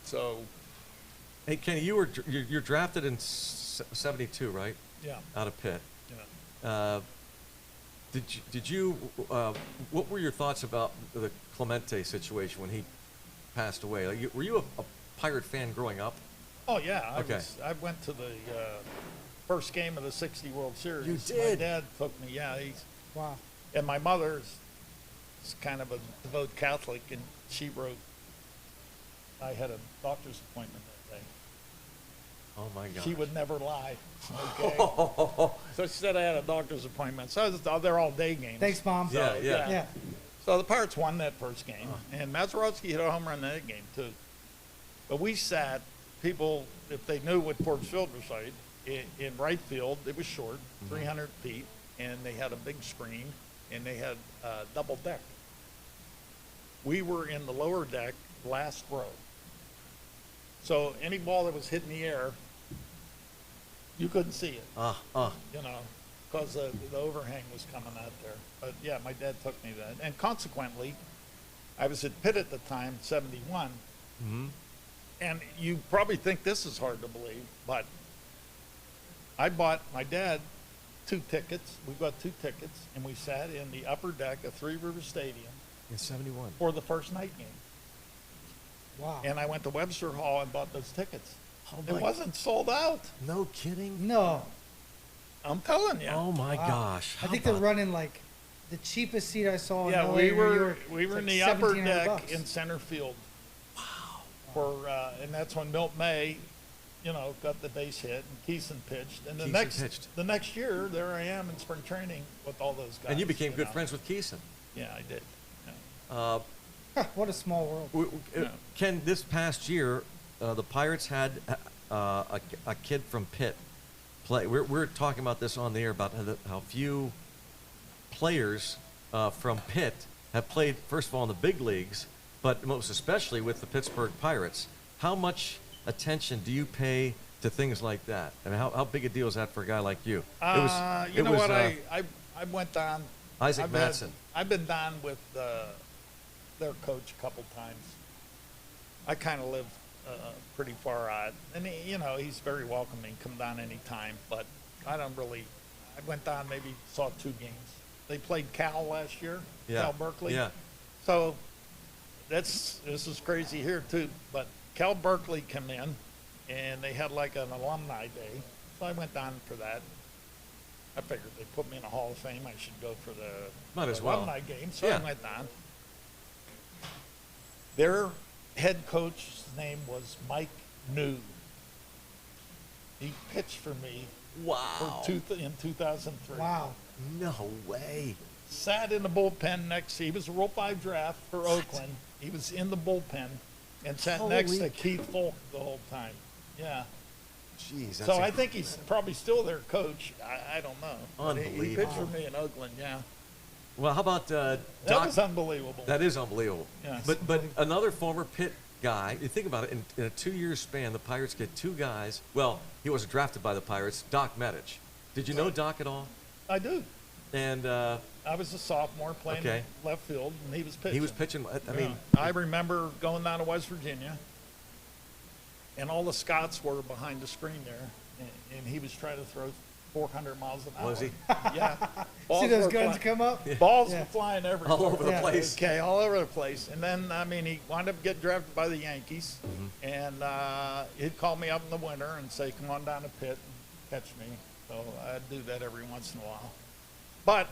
So, Hey, Kenny, you're drafted in '72, right? yeah. Out of Pitt. Yeah. Did you what were your thoughts about the Clemente situation when he passed away? Like, were you a Pirate fan growing up? Oh, yeah. Okay. I went to the first game of the '60 World Series. You My did? dad took me, yeah. Wow. And my mother's kind of a devout Catholic, and she wrote, I had a doctor's appointment that day. Oh my God. She would never lie. Okay. So she said I had a doctor's appointment. So they're all day games. Thanks, Mom. Yeah, So, yeah. Yeah. So the Pirates won that first game, and Mazeroski hit a home run in that game too. But we sat, people, if they knew what Forbes Field was like, in right field, it was short, 300 feet, and they had a big screen, and they had double deck. We were in the lower deck, last row. So any ball that was hit in the air, you couldn't see it, because the overhang was coming out there. But yeah, my dad took me to that. And consequently, I was at Pitt at the time, 71. And you probably think this is hard to believe, but my dad 2 tickets. We got 2 tickets, and we sat in the upper deck of Three Rivers Stadium In 71. for the first night game. Wow. And I went to Webster Hall and bought those tickets. Oh It my- wasn't sold out. No kidding? No. I'm telling you. Oh my Wow. gosh. I How think they're about- running like the cheapest seat I saw Yeah, in LA we or New were York. we It's were in like the upper $1,700. deck in center field. Wow. For and that's when Milt May, got the base hit and Keeson pitched. And Keeson pitched. the next year, there I am in spring training with all those guys. And you became good friends with Keeson. Yeah, I did. Yeah. What a small world. Yeah. Ken, this past year, the Pirates had a kid from Pitt play. We're talking about this on the air about how few players from Pitt have played, first of all, in the big leagues, but most especially with the Pittsburgh Pirates. How much attention do you pay to things like that? I mean, how big a deal is that for a guy like you? I went down. Isaac Madsen. I've been down with their coach a couple times. I kind of live pretty far out, and he's very welcoming. Come down anytime, but I don't really. I went down, maybe saw 2 games. They played Cal last year. Yeah. Cal Berkeley. Yeah. So this is crazy here too. But Cal Berkeley come in, and they had like an alumni day. So I went down for that. I figured they put me in a Hall of Fame. I should go for the Might as well. alumni game. So Yeah. I went down. Their head coach's name was Mike New. He pitched for me Wow. in 2003. Wow. No way. Sat in the bullpen next. He was a Rule 5 draft for Oakland. He was in the bullpen and sat next Holy to Keith Folk the whole time. Yeah. Jeez. So I think he's probably still their coach. I don't know. But he pitched for Unbelievable. me in Oakland. Yeah. Well, how about That Doc? was unbelievable. That is unbelievable. Yeah. But another former Pitt guy, you think about it, in a 2-year span, the Pirates get 2 guys. Well, he wasn't drafted by the Pirates, Doc Medich. Did you know Doc at all? I do. And I was a sophomore playing Okay. left field, and he was pitching. he was pitching. I mean, I remember going down to West Virginia, and all the Scots were behind the screen there, and he was trying to throw 400 miles an hour. Was he? Yeah. See Balls those were guns fly- come up? Balls Yeah. were flying everywhere. all over the Yeah. place. Okay, all over the place. And then, he wound up getting drafted by the Yankees, and he'd call me up in the winter and say, come on down to Pitt and catch me. So I'd do that every once in a while. But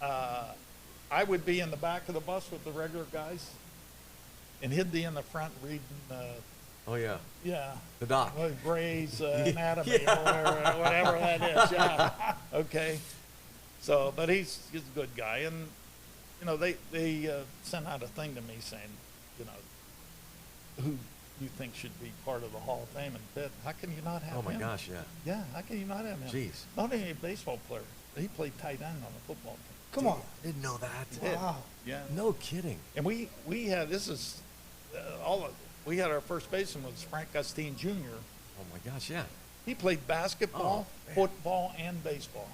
I would be in the back of the bus with the regular guys, and he'd be in the front reading, Oh yeah, yeah, the Doc. Gray's Anatomy Yeah. or whatever that is. Yeah. Okay. So, but he's a good guy, and they sent out a thing to me saying, who you think should be part of the Hall of Fame in Pitt? How can you not have Oh my him? gosh, yeah. Yeah, how can you not have him? Jeez. Not only a baseball player, he played tight end on the football team. Come on. I didn't know that. Yeah. Wow. Yeah. No kidding. And we had we had our first baseman was Frank Gustine Jr. Oh my gosh, yeah. He played basketball, Oh, man. football, and baseball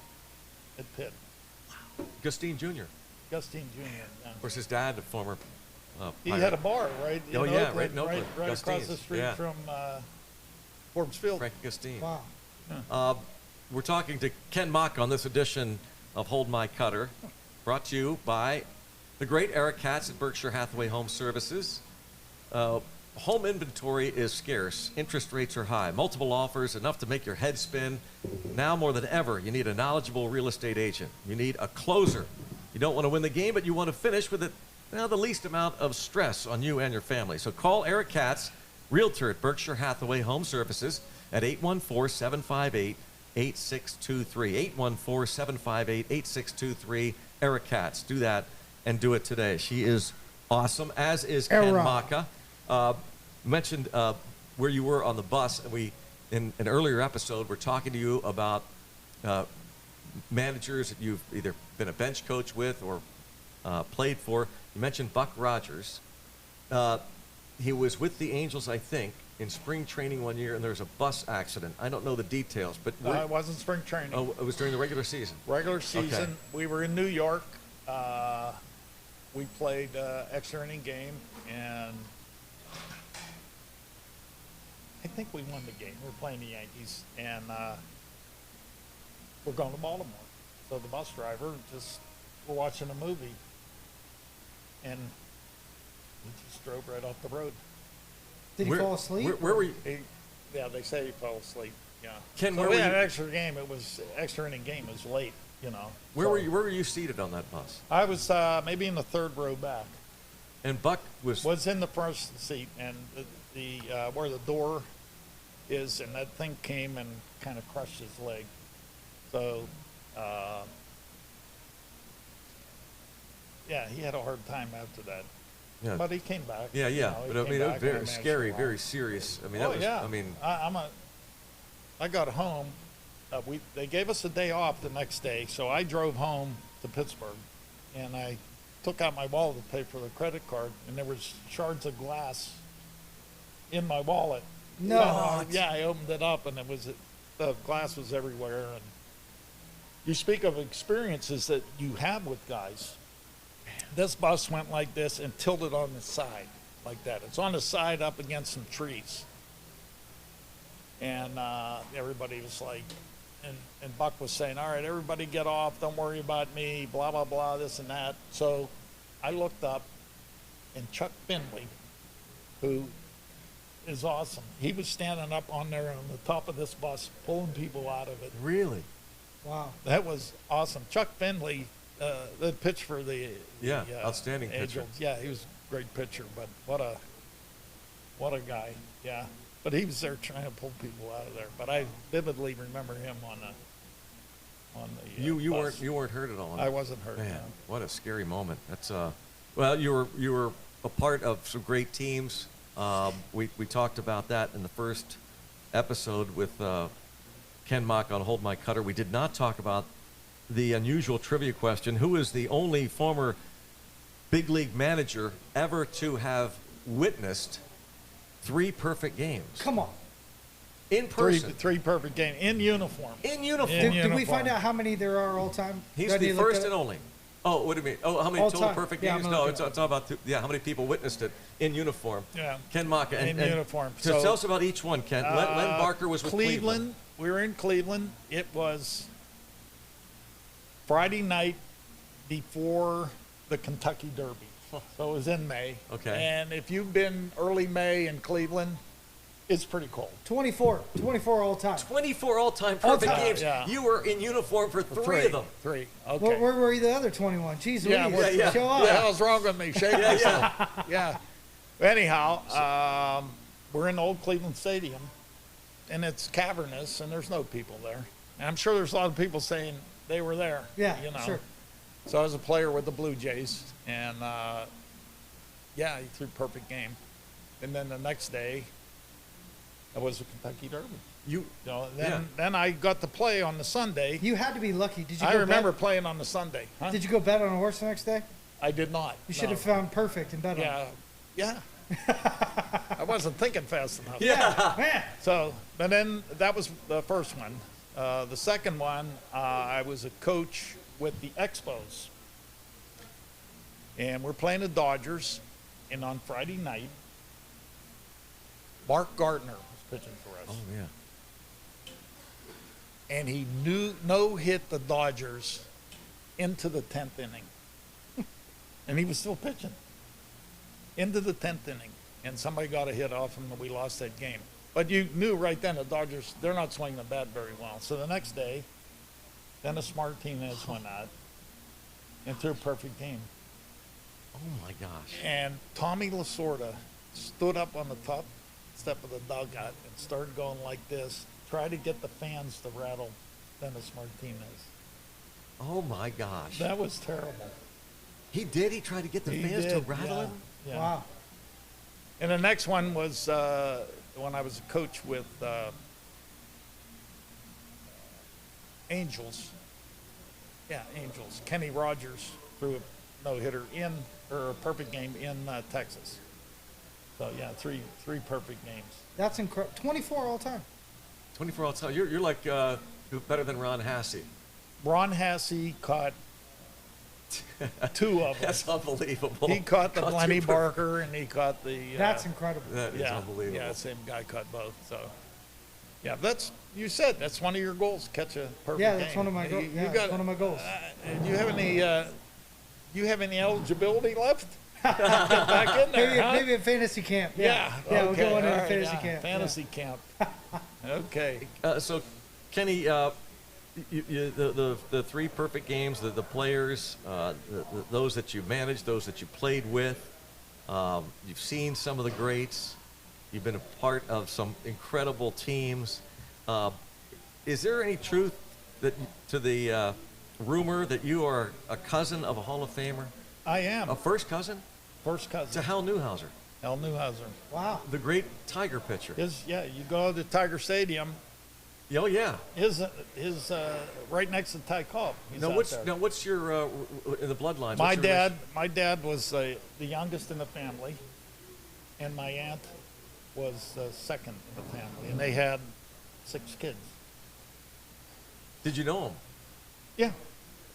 at Pitt. Gustine Jr. Gustine Jr. Yeah. Of course, his dad, a former. He Pirate. had a bar right. Oh, in yeah, Oakland, right in Oakland. right across the Gustine's, street yeah. from Forbes Field. Frank Gustine. Wow. We're talking to Ken Macha on this edition of Hold My Cutter, brought to you by the great Eric Katz at Berkshire Hathaway Home Services. Home inventory is scarce. Interest rates are high. Multiple offers, enough to make your head spin. Now more than ever, you need a knowledgeable real estate agent. You need a closer. You don't want to win the game, but you want to finish with the least amount of stress on you and your family. So call Eric Katz, Realtor at Berkshire Hathaway Home Services at 814-758-8623. 814-758-8623. Eric Katz. Do that and do it today. She is awesome, as is Ken Era. Macha. Mentioned where you were on the bus, and we, in an earlier episode, we're talking to you about managers that you've either been a bench coach with or played for. You mentioned Buck Rogers. He was with the Angels, I think, in spring training one year, and there was a bus accident. I don't know the details, but It wasn't spring training. oh, it was during the regular season. Regular season. Okay. We were in New York. We played extra inning game, and I think we won the game. We were playing the Yankees, and we're going to Baltimore. So the bus driver we're watching a movie, and he just drove right off the road. Did he fall asleep? Where were you? Yeah, they say he fell asleep. Yeah. Ken, so where we were had you? an extra game. It was extra inning game. It was late. Where were you seated on that bus? I was maybe in the third row back. And Buck was in the first seat, and the where the door is, and that thing came and kind of crushed his leg. So, yeah, he had a hard time after that. Yeah. But he came back. Yeah, He but I came mean, it was back very and managed scary, to walk. very serious. I mean, Oh, that was. yeah. I mean, I got home. They gave us a day off the next day, so I drove home to Pittsburgh, and I took out my wallet to pay for the credit card, and there was shards of glass in my wallet. No. Yeah, I opened it up, and the glass was everywhere. And you speak of experiences that you have with guys. This bus went like this and tilted on the side like that. It's on the side up against some trees. And everybody was like, and Buck was saying, all right, everybody get off. Don't worry about me, blah, blah, blah, this and that. So I looked up, and Chuck Finley, who is awesome, he was standing up on there on the top of this bus, pulling people out of it. really? Wow. That was awesome. Chuck Finley, the pitch for the Outstanding pitcher. Angels. Yeah, he was a great pitcher, but what a guy. Yeah, but he was there trying to pull people out of there. But I vividly remember him on the You bus. weren't hurt at all. I wasn't hurt. Man, no. what a scary moment. That's well, you were a part of some great teams. We talked about that in the first episode with Ken Macha on Hold My Cutter. We did not talk about the unusual trivia question: who is the only former big league manager ever to have witnessed 3 perfect games Come on. in person? Three perfect game in uniform. In uniform. In Did we uniform. find out how many there are all time? He's Ready the to look first at and it? only. Oh, what do you mean? Oh, how many All total time. perfect Yeah, games? I'm No, looking it's at it. all about how many people witnessed it in uniform. Yeah. Ken Macha. In uniform. So tell us about each one, Ken. Len Barker was with Cleveland. We were in Cleveland. It was Friday night before the Kentucky Derby. So it was in May. Okay. And if you've been early May in Cleveland, it's pretty cold. 24 all time. 24 all-time perfect All-time. games. Yeah. You were in uniform for three of them. Three. Okay. Where were the other 21? Jeez, Yeah, Louise, yeah. show What the up. hell's wrong with me? Shake myself. Yeah. Anyhow, we're in Old Cleveland Stadium, and it's cavernous, and there's no people there. And I'm sure there's a lot of people saying they were there. Yeah, you know. sure. So I was a player with the Blue Jays, and he threw a perfect game. And then the next day, it was the Kentucky Derby. Then I got to play on the Sunday. You had to be lucky. Did you? I go remember Bet? playing on the Sunday. Huh? Did you go bet on a horse the next day? I did not. You should have found perfect and bet on it. Yeah. I wasn't thinking fast enough. Yeah, man. So, but then that was the first one. The second one, I was a coach with the Expos. And we're playing the Dodgers. And on Friday night, Mark Gardner was pitching for us. Oh, yeah. And he no-hit the Dodgers into the 10th inning. And he was still pitching into the 10th inning. And somebody got a hit off him, and we lost that game. But you knew right then the Dodgers, they're not swinging the bat very well. So the next day, Dennis Martinez went out and threw a perfect game. Oh, my gosh. And Tommy Lasorda stood up on the top step of the dugout and started going like this, try to get the fans to rattle Dennis Martinez. Oh, my gosh. That was terrible. He did? He tried to get the He fans to did, rattle yeah, him? yeah. Wow. And the next one was when I was a coach with Angels. Yeah, Angels. Kenny Rogers threw a no-hitter a perfect game in Texas. So yeah, three perfect games. That's incredible. 24 all time. 24 all time. You're like better than Ron Hasse. Ron Hasse caught 2 of them. That's unbelievable. He caught the Lenny two Barker, and he caught the. That's incredible. That is yeah, unbelievable. yeah, same guy caught both. So, Yeah, you said that's one of your goals, catch a perfect Yeah, that's game. one of my goals. Yeah, that's one of my goals. Do you have any eligibility left? Get back in there, Maybe a fantasy camp. Yeah. Yeah, we'll okay, go into all a right, fantasy yeah, camp. Fantasy camp. Okay. So, Kenny, the three perfect games, the players, those that you managed, those that you played with, you've seen some of the greats. You've been a part of some incredible teams. Is there any truth to the rumor that you are a cousin of a Hall of Famer? I am. A first cousin? First cousin. To Hal Neuhauser. Hal Neuhauser. Wow. The great Tiger pitcher. You go to Tiger Stadium. Oh, yeah. His right next to Ty Cobb. What's your, in the bloodline? My dad was the youngest in the family, and my aunt was second in the family, and they had 6 kids. Did you know him? Yeah.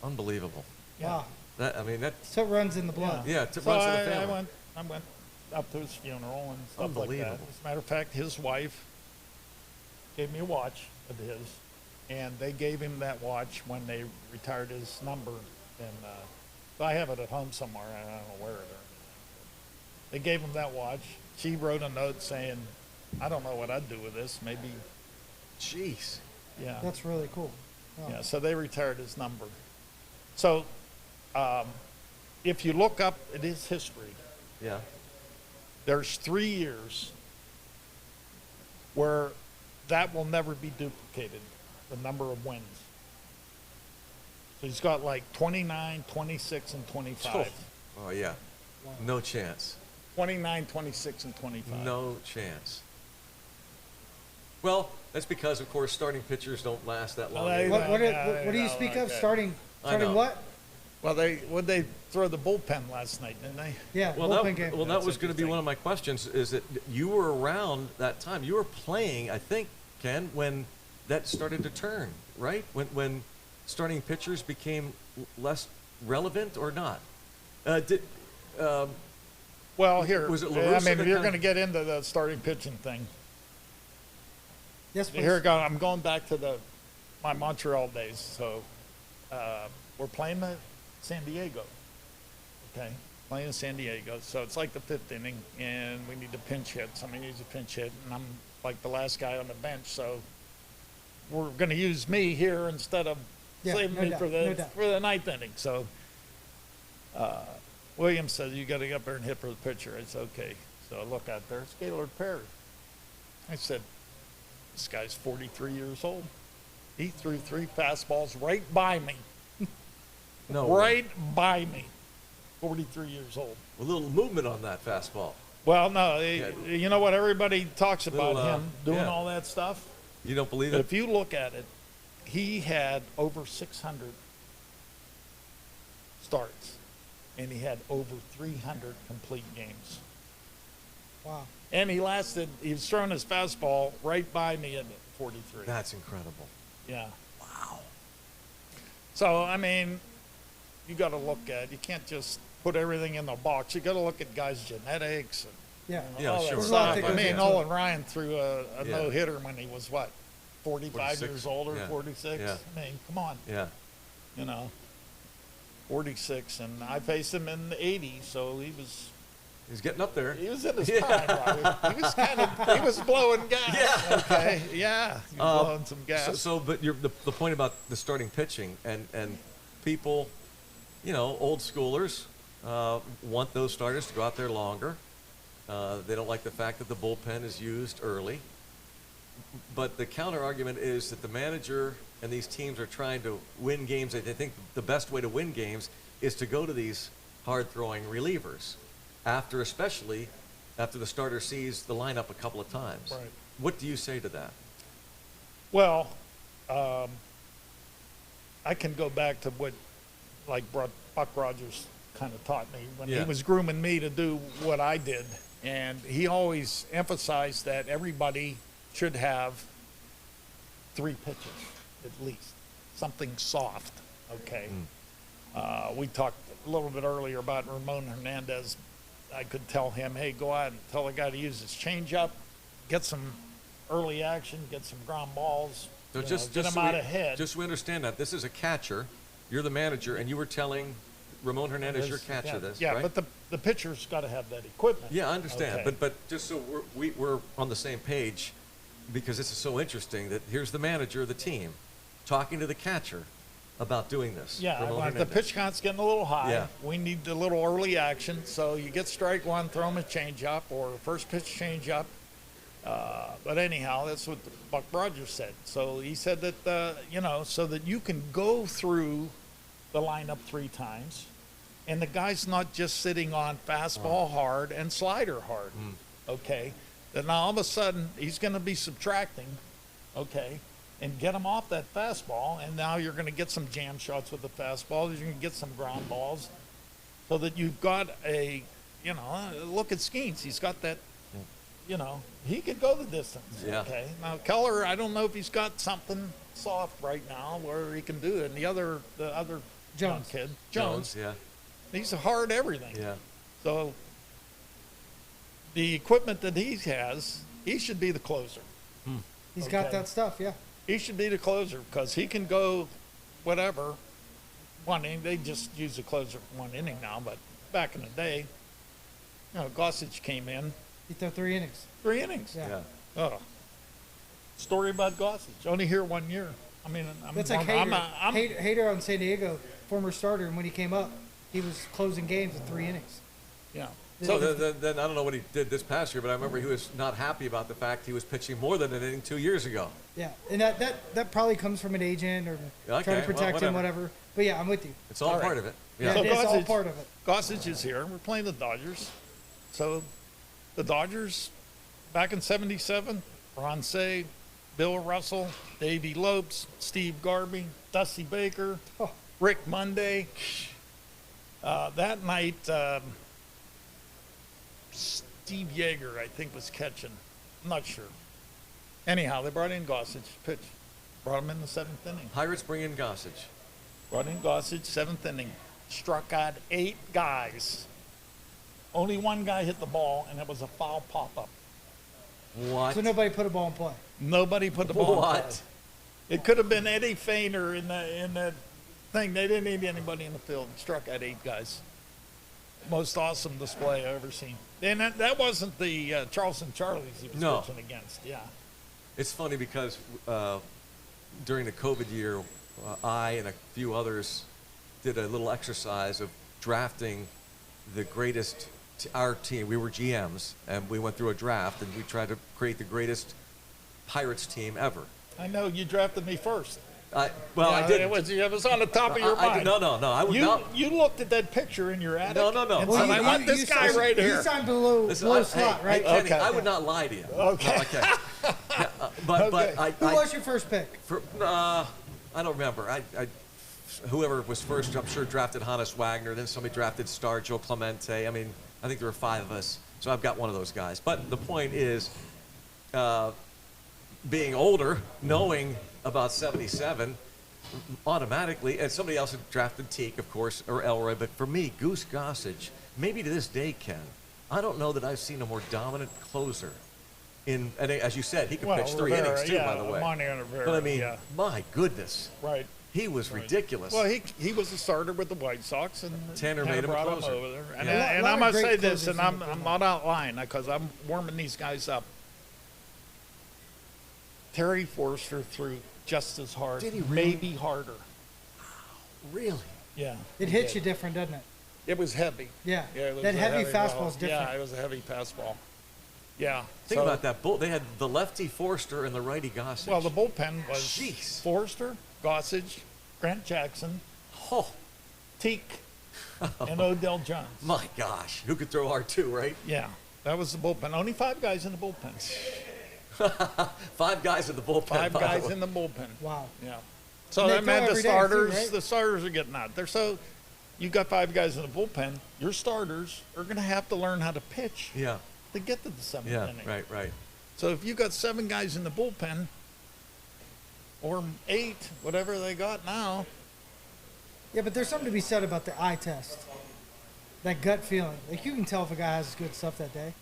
Unbelievable. Yeah. Wow. So it runs in the blood. Yeah, it runs in the family. I went up to his funeral and stuff like that. Unbelievable. As a matter of fact, his wife gave me a watch of his, and they gave him that watch when they retired his number. And I have it at home somewhere. I don't know where it is. They gave him that watch. She wrote a note saying, "I don't know what I'd do with this. Maybe." Jeez. Yeah. That's really cool. Wow. Yeah. So they retired his number. So, if you look up at his history, Yeah. there's 3 years where that will never be duplicated, the number of wins. So he's got like 29, 26, and 25. Oh, yeah. No chance. 29, 26, and 25. No chance. Well, that's because, of course, starting pitchers don't last that long. Well, What do you speak of? okay. Starting know. what? Well, they throw the bullpen last night, didn't they? Yeah, Well, bullpen game. that That's was going to be interesting. one of my questions, is that you were around that time. You were playing, I think, Ken, when that started to turn, right? When starting pitchers became less relevant or not? Well, here, Was it I LaRussa mean, that you're kinda- going to get into the starting pitching thing. Yes, please. Here, I'm going back to my Montreal days. So we're playing at San Diego. Okay, playing in San Diego. So it's like the 5th inning, and we need to pinch hit. Somebody needs a pinch hit, and I'm like the last guy on the bench. So we're going to use me here instead of saving no me doubt, for no doubt. the 9th inning. So Williams says, "You got to get up there and hit for the pitcher." I said, "Okay." So I look out there. It's Gaylord Perry. I said, "This guy's 43 years old. He threw 3 fastballs right by me. No. Right by me. 43 years old." A little movement on that fastball. Well, no, you know what? Everybody talks about Little, him doing yeah. all that stuff. You don't believe But it? if you look at it, he had over 600 starts, and he had over 300 complete games. Wow. And he was throwing his fastball right by me at 43. That's incredible. Yeah. Wow. So, I mean, you got to look at, you can't just put everything in the box. You got to look at guys' genetics and Yeah. Yeah, all sure. that There's a lot stuff. that I goes mean, into Nolan Ryan threw a Yeah. no-hitter when he was, 45 46, years old or yeah. 46? Yeah. I mean, come on, Yeah. 46. And I faced him in the 80s, so He's getting up there. he was in his Yeah. prime, Robbie. He was blowing gas. Yeah. Okay, yeah, he was blowing some gas. But the point about the starting pitching and people, old schoolers want those starters to go out there longer. They don't like the fact that the bullpen is used early. But the counter argument is that the manager and these teams are trying to win games. They think the best way to win games is to go to these hard-throwing relievers, especially after the starter sees the lineup a couple of times. Right. What do you say to that? Well, I can go back to what, Buck Rogers kind of taught me when he Yeah. was grooming me to do what I did. And he always emphasized that everybody should have 3 pitches, at least. Something soft, okay? We talked a little bit earlier about Ramon Hernandez. I could tell him, hey, go out and tell the guy to use his changeup, get some early action, get some ground balls, So get them out ahead. Just so we understand that, this is a catcher. You're the manager, and you were telling Ramon Hernandez, your catcher, this, yeah, right? but the pitcher's got to have that equipment. Yeah, I understand. Okay. But just so we're on the same page, because this is so interesting that here's the manager of the team talking to the catcher about doing this. Yeah, Ramon like the Hernandez. pitch count's getting a little high. Yeah. We need a little early action. So you get strike one, throw him a changeup or first pitch changeup. But anyhow, that's what Buck Rogers said. So he said that, so that you can go through the lineup 3 times and the guy's not just sitting on fastball hard and slider hard. Okay. Then all of a sudden he's going to be subtracting. Okay. And get him off that fastball, and now you're going to get some jam shots with the fastball. You're going to get some ground balls, so that you've got a, look at Skeens. He's got that, he could go the distance. Yeah. Okay. Now Keller, I don't know if he's got something soft right now where he can do it. And the other Jones. young kid, Jones, yeah. he's a hard everything. Yeah. So the equipment that he has, he should be the closer. He's got Okay. that stuff, yeah. He should be the closer because he can go whatever, 1 inning. They just use the closer for 1 inning now, but back in the day, Gossage came in, He threw 3 innings. 3 innings. Yeah. Yeah. Oh. Story about Gossage. Only here 1 year. I mean, That's like Hader on San Diego, former starter, and when he came up, he was closing games with 3 innings. yeah. So then I don't know what he did this past year, but I remember he was not happy about the fact he was pitching more than an inning 2 years ago. Yeah, and that probably comes from an agent or trying Okay, to protect well, him, whatever. But yeah, I'm with you. It's all All right. part of it. Yeah, Yeah. So it's all Gossage- part of it. Gossage is here. We're playing the Dodgers. So the Dodgers, back in 77, Ron Say, Bill Russell, Davey Lopes, Steve Garvey, Dusty Baker, Oh. Rick Monday. That night, Steve Yeager, I think, was catching. I'm not sure. Anyhow, they brought in Gossage, pitch. Brought him in the 7th inning. Pirates bring in Gossage. Brought in Gossage, 7th inning. Struck out 8 guys. Only 1 guy hit the ball, and it was a foul pop-up. What? So nobody put a ball in play. Nobody put the ball in play. What? It could have been Eddie Feiner in the thing. They didn't need anybody in the field. Struck out 8 guys. Most awesome display I've ever seen. And that wasn't the Charleston Charlies he was No. pitching against. Yeah. It's funny because during the COVID year, I and a few others did a little exercise of drafting the greatest, our team. We were GMs, and we went through a draft, and we tried to create the greatest Pirates team ever. I know you drafted me first. I Yeah, did. It was on the top of your mind. No. I would not. You looked at that picture in your attic. No. And Well, said, I want this guy right You here. signed below Listen, slot, hey, right? Kenny, Okay. I would not lie to you. Okay. Yeah, but Okay. Who was your first pick? I don't remember. Whoever was first, I'm sure, drafted Hannes Wagner. Then somebody drafted Stargell Clemente. I mean, I think there were 5 of us. So I've got one of those guys. But the point is, being older, knowing about 77, automatically, and somebody else had drafted Teak, of course, or Elroy. But for me, Goose Gossage, maybe to this day, Ken, I don't know that I've seen a more dominant closer. And as you said, he could pitch 3 Rivera, innings too, yeah, by the way. Monty Rivera, But I mean, yeah. my goodness. Right. He was ridiculous. Well, he was a starter with the White Sox, and Tanner made him a brought closer. over there. And, Yeah. and A lot I of must great say this, closers and in I'm the I'm field. not out lying because I'm warming these guys up. Terry Forster threw just as hard, Did he really? maybe harder. Really? Yeah, It he hits did. you different, doesn't it? It was heavy. Yeah. Yeah, it was That a heavy ball. fastball is different. Yeah, it was a heavy fastball. Yeah. Think so- about that. They had the lefty Forster and the righty Gossage. Well, the bullpen was Jeez. Forster, Gossage, Grant Jackson, Oh, Teak, and Odell Jones. my gosh. Who could throw hard too, right? Yeah, that was the bullpen. Only 5 guys in the bullpen. 5 guys in the bullpen. 5 by the guys way. in the bullpen. Wow. Yeah. So And they that meant throw the every day, too, starters. right? The starters are getting out. You got 5 guys in the bullpen. Your starters are going to have to learn how to pitch Yeah. to get to the 7th Yeah. inning. Right. So if you got 7 guys in the bullpen, or 8, whatever they got now, Yeah, but there's something to be said about the eye test. That gut feeling. Like, you can tell if a guy has good stuff that day.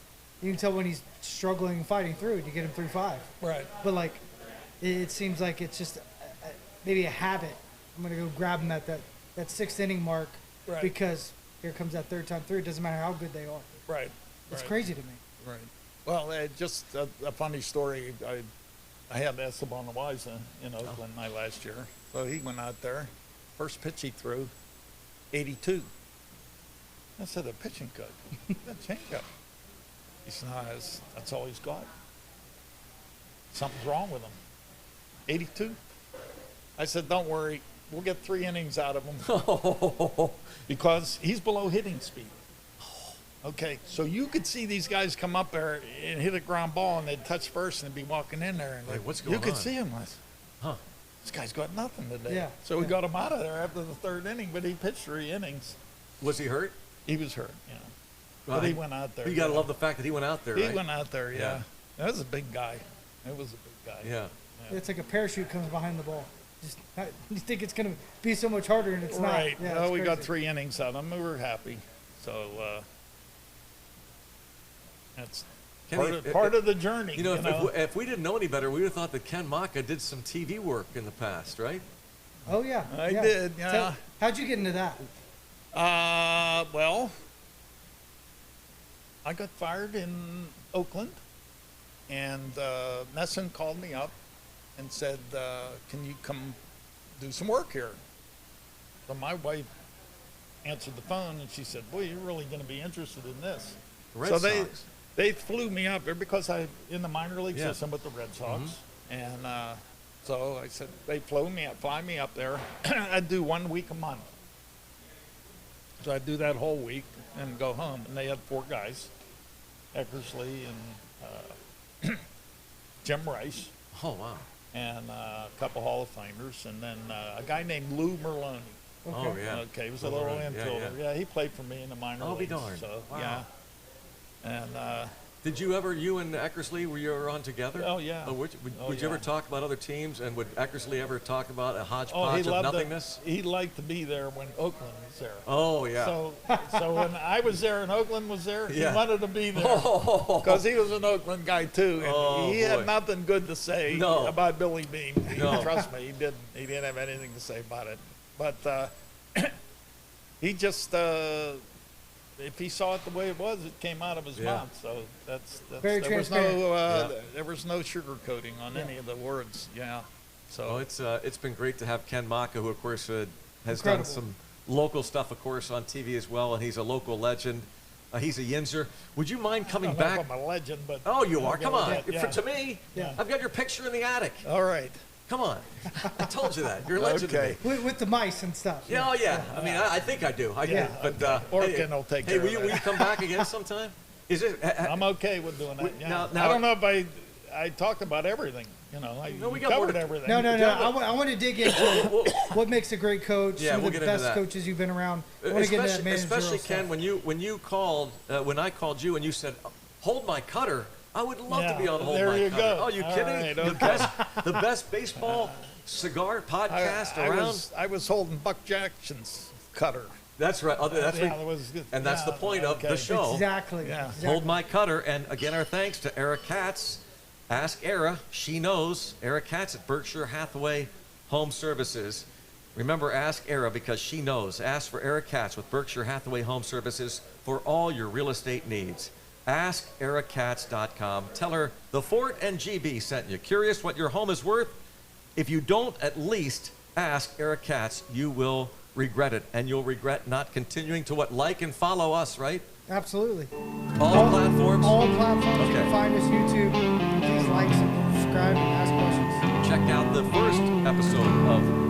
You can tell when he's struggling and fighting through it. You get him through 5. Right. But like, it seems like it's just maybe a habit. I'm gonna go grab him at that 6th inning mark Right. because here comes that 3rd time through. It doesn't matter how good they are. Right. It's right. crazy to me. Right. Well, just a funny story. I had Esteban Loaiza in Oakland my last year. So he went out there. First pitch he threw, 82. I said, a pitching coach. That changeup. He said, no, that's all he's got. Something's wrong with him. 82. I said, don't worry. We'll get 3 innings out of him because he's below hitting speed. Okay, so you could see these guys come up there and hit a ground ball, and they'd touch first and they'd be walking in there. And like, what's going on? You could see him. Huh. This guy's got nothing today. Yeah. So we got him out of there after the 3rd inning, but he pitched 3 innings. Was he hurt? He was hurt, yeah. Well, But he went out there. You got to love the fact that he went out there, He right? went out there, yeah. Yeah. That was a big guy. It was a big guy. Yeah. It's like a parachute comes behind the ball. Just you think it's gonna be so much harder, and it's Right. not. Yeah, Well, it's we got crazy. 3 innings out of him. We were happy. So that's Kenny, part of the journey. You know, if we didn't know any better, we would have thought that Ken Macha did some TV work in the past, right? Oh yeah. I yeah. did, yeah. How'd you get into that? Well, I got fired in Oakland, and Nesson called me up and said, can you come do some work here? So my wife answered the phone, and she said, boy, you're really going to be interested in this. The Red so Sox. they flew me up there because I'm in the minor league Yeah. system with the Red Sox. And so I said, they fly me up there. I'd do 1 week a month. So I'd do that whole week and go home. And they had 4 guys, Eckersley and Jim Rice, Oh, wow. and a couple Hall of Famers, and then a guy named Lou Merloni. Oh, yeah. Okay, he was a Lou little Merloni, yeah, infielder. yeah. Yeah, he played for me in the minor I'll be leagues. darned. So, Wow. yeah. And Did you and Eckersley, were you ever on together? Oh, yeah. Would Oh, you ever yeah. talk about other teams, and would Eckersley ever talk about a oh, hodgepodge of nothingness? He liked to be there when Oakland was there. Oh, yeah. So when I was there and Oakland was there, Yeah. he wanted to be there Oh. because he was an Oakland guy too, and Oh, he boy. had nothing good to say No. about Billy Bean. No. Trust me, he didn't. He didn't have anything to say about it. But he just, if he saw it the way it was, it came out of his Yeah. mouth. So that's Very there was transparent. no Yeah. there was no sugarcoating on any of the words. Yeah. So Well, it's been great to have Ken Macha, who, of course, has Incredible. done some local stuff, of course, on TV as well, and he's a local legend. He's a Yinzer. Would you mind coming I don't know back? if I'm a legend, but Oh, you are. okay Come with on. that, yeah. To me, Yeah. I've got your picture in the attic. All right. Come on. I told you that. You're a legend Okay. to me. With the mice and stuff. Yeah, oh, yeah. I mean, I think I do. I Yeah, do. But Or hey, Ken will take hey, care will of you that. come back again sometime? Is it? I'm okay with doing that. Yeah. now- I don't know if I talked about everything. You know, I No, we got more covered to- everything. No. Yeah, I want to dig into what makes a great coach. Yeah, some we'll of the get into best that. coaches you've been around. I want to get into that managerial Especially stuff. Ken, when you called, when I called you and you said, "Hold my cutter," I would love to be Yeah, on Hold there My you Cutter. go. Oh, you All kidding? right, The okay. best baseball cigar podcast around. I was holding Buck Jackson's cutter. That's right. That's Yeah, right. that was good. And that's the Yeah, point of the okay. show. Exactly. Yeah. exactly. Hold My Cutter. And again, our thanks to Era Katz. Ask Era. She knows. Era Katz at Berkshire Hathaway Home Services. Remember, ask Era because she knows. Ask for Era Katz with Berkshire Hathaway Home Services for all your real estate needs. AskEraKatz.com. Tell her the Fort and GB sent you. Curious what your home is worth? If you don't at least ask Era Katz, you will regret it. And you'll regret not continuing to like and follow us, right? Absolutely. All platforms. All platforms. You Okay. can find us YouTube. Please like, subscribe, and ask questions. Check out the first episode of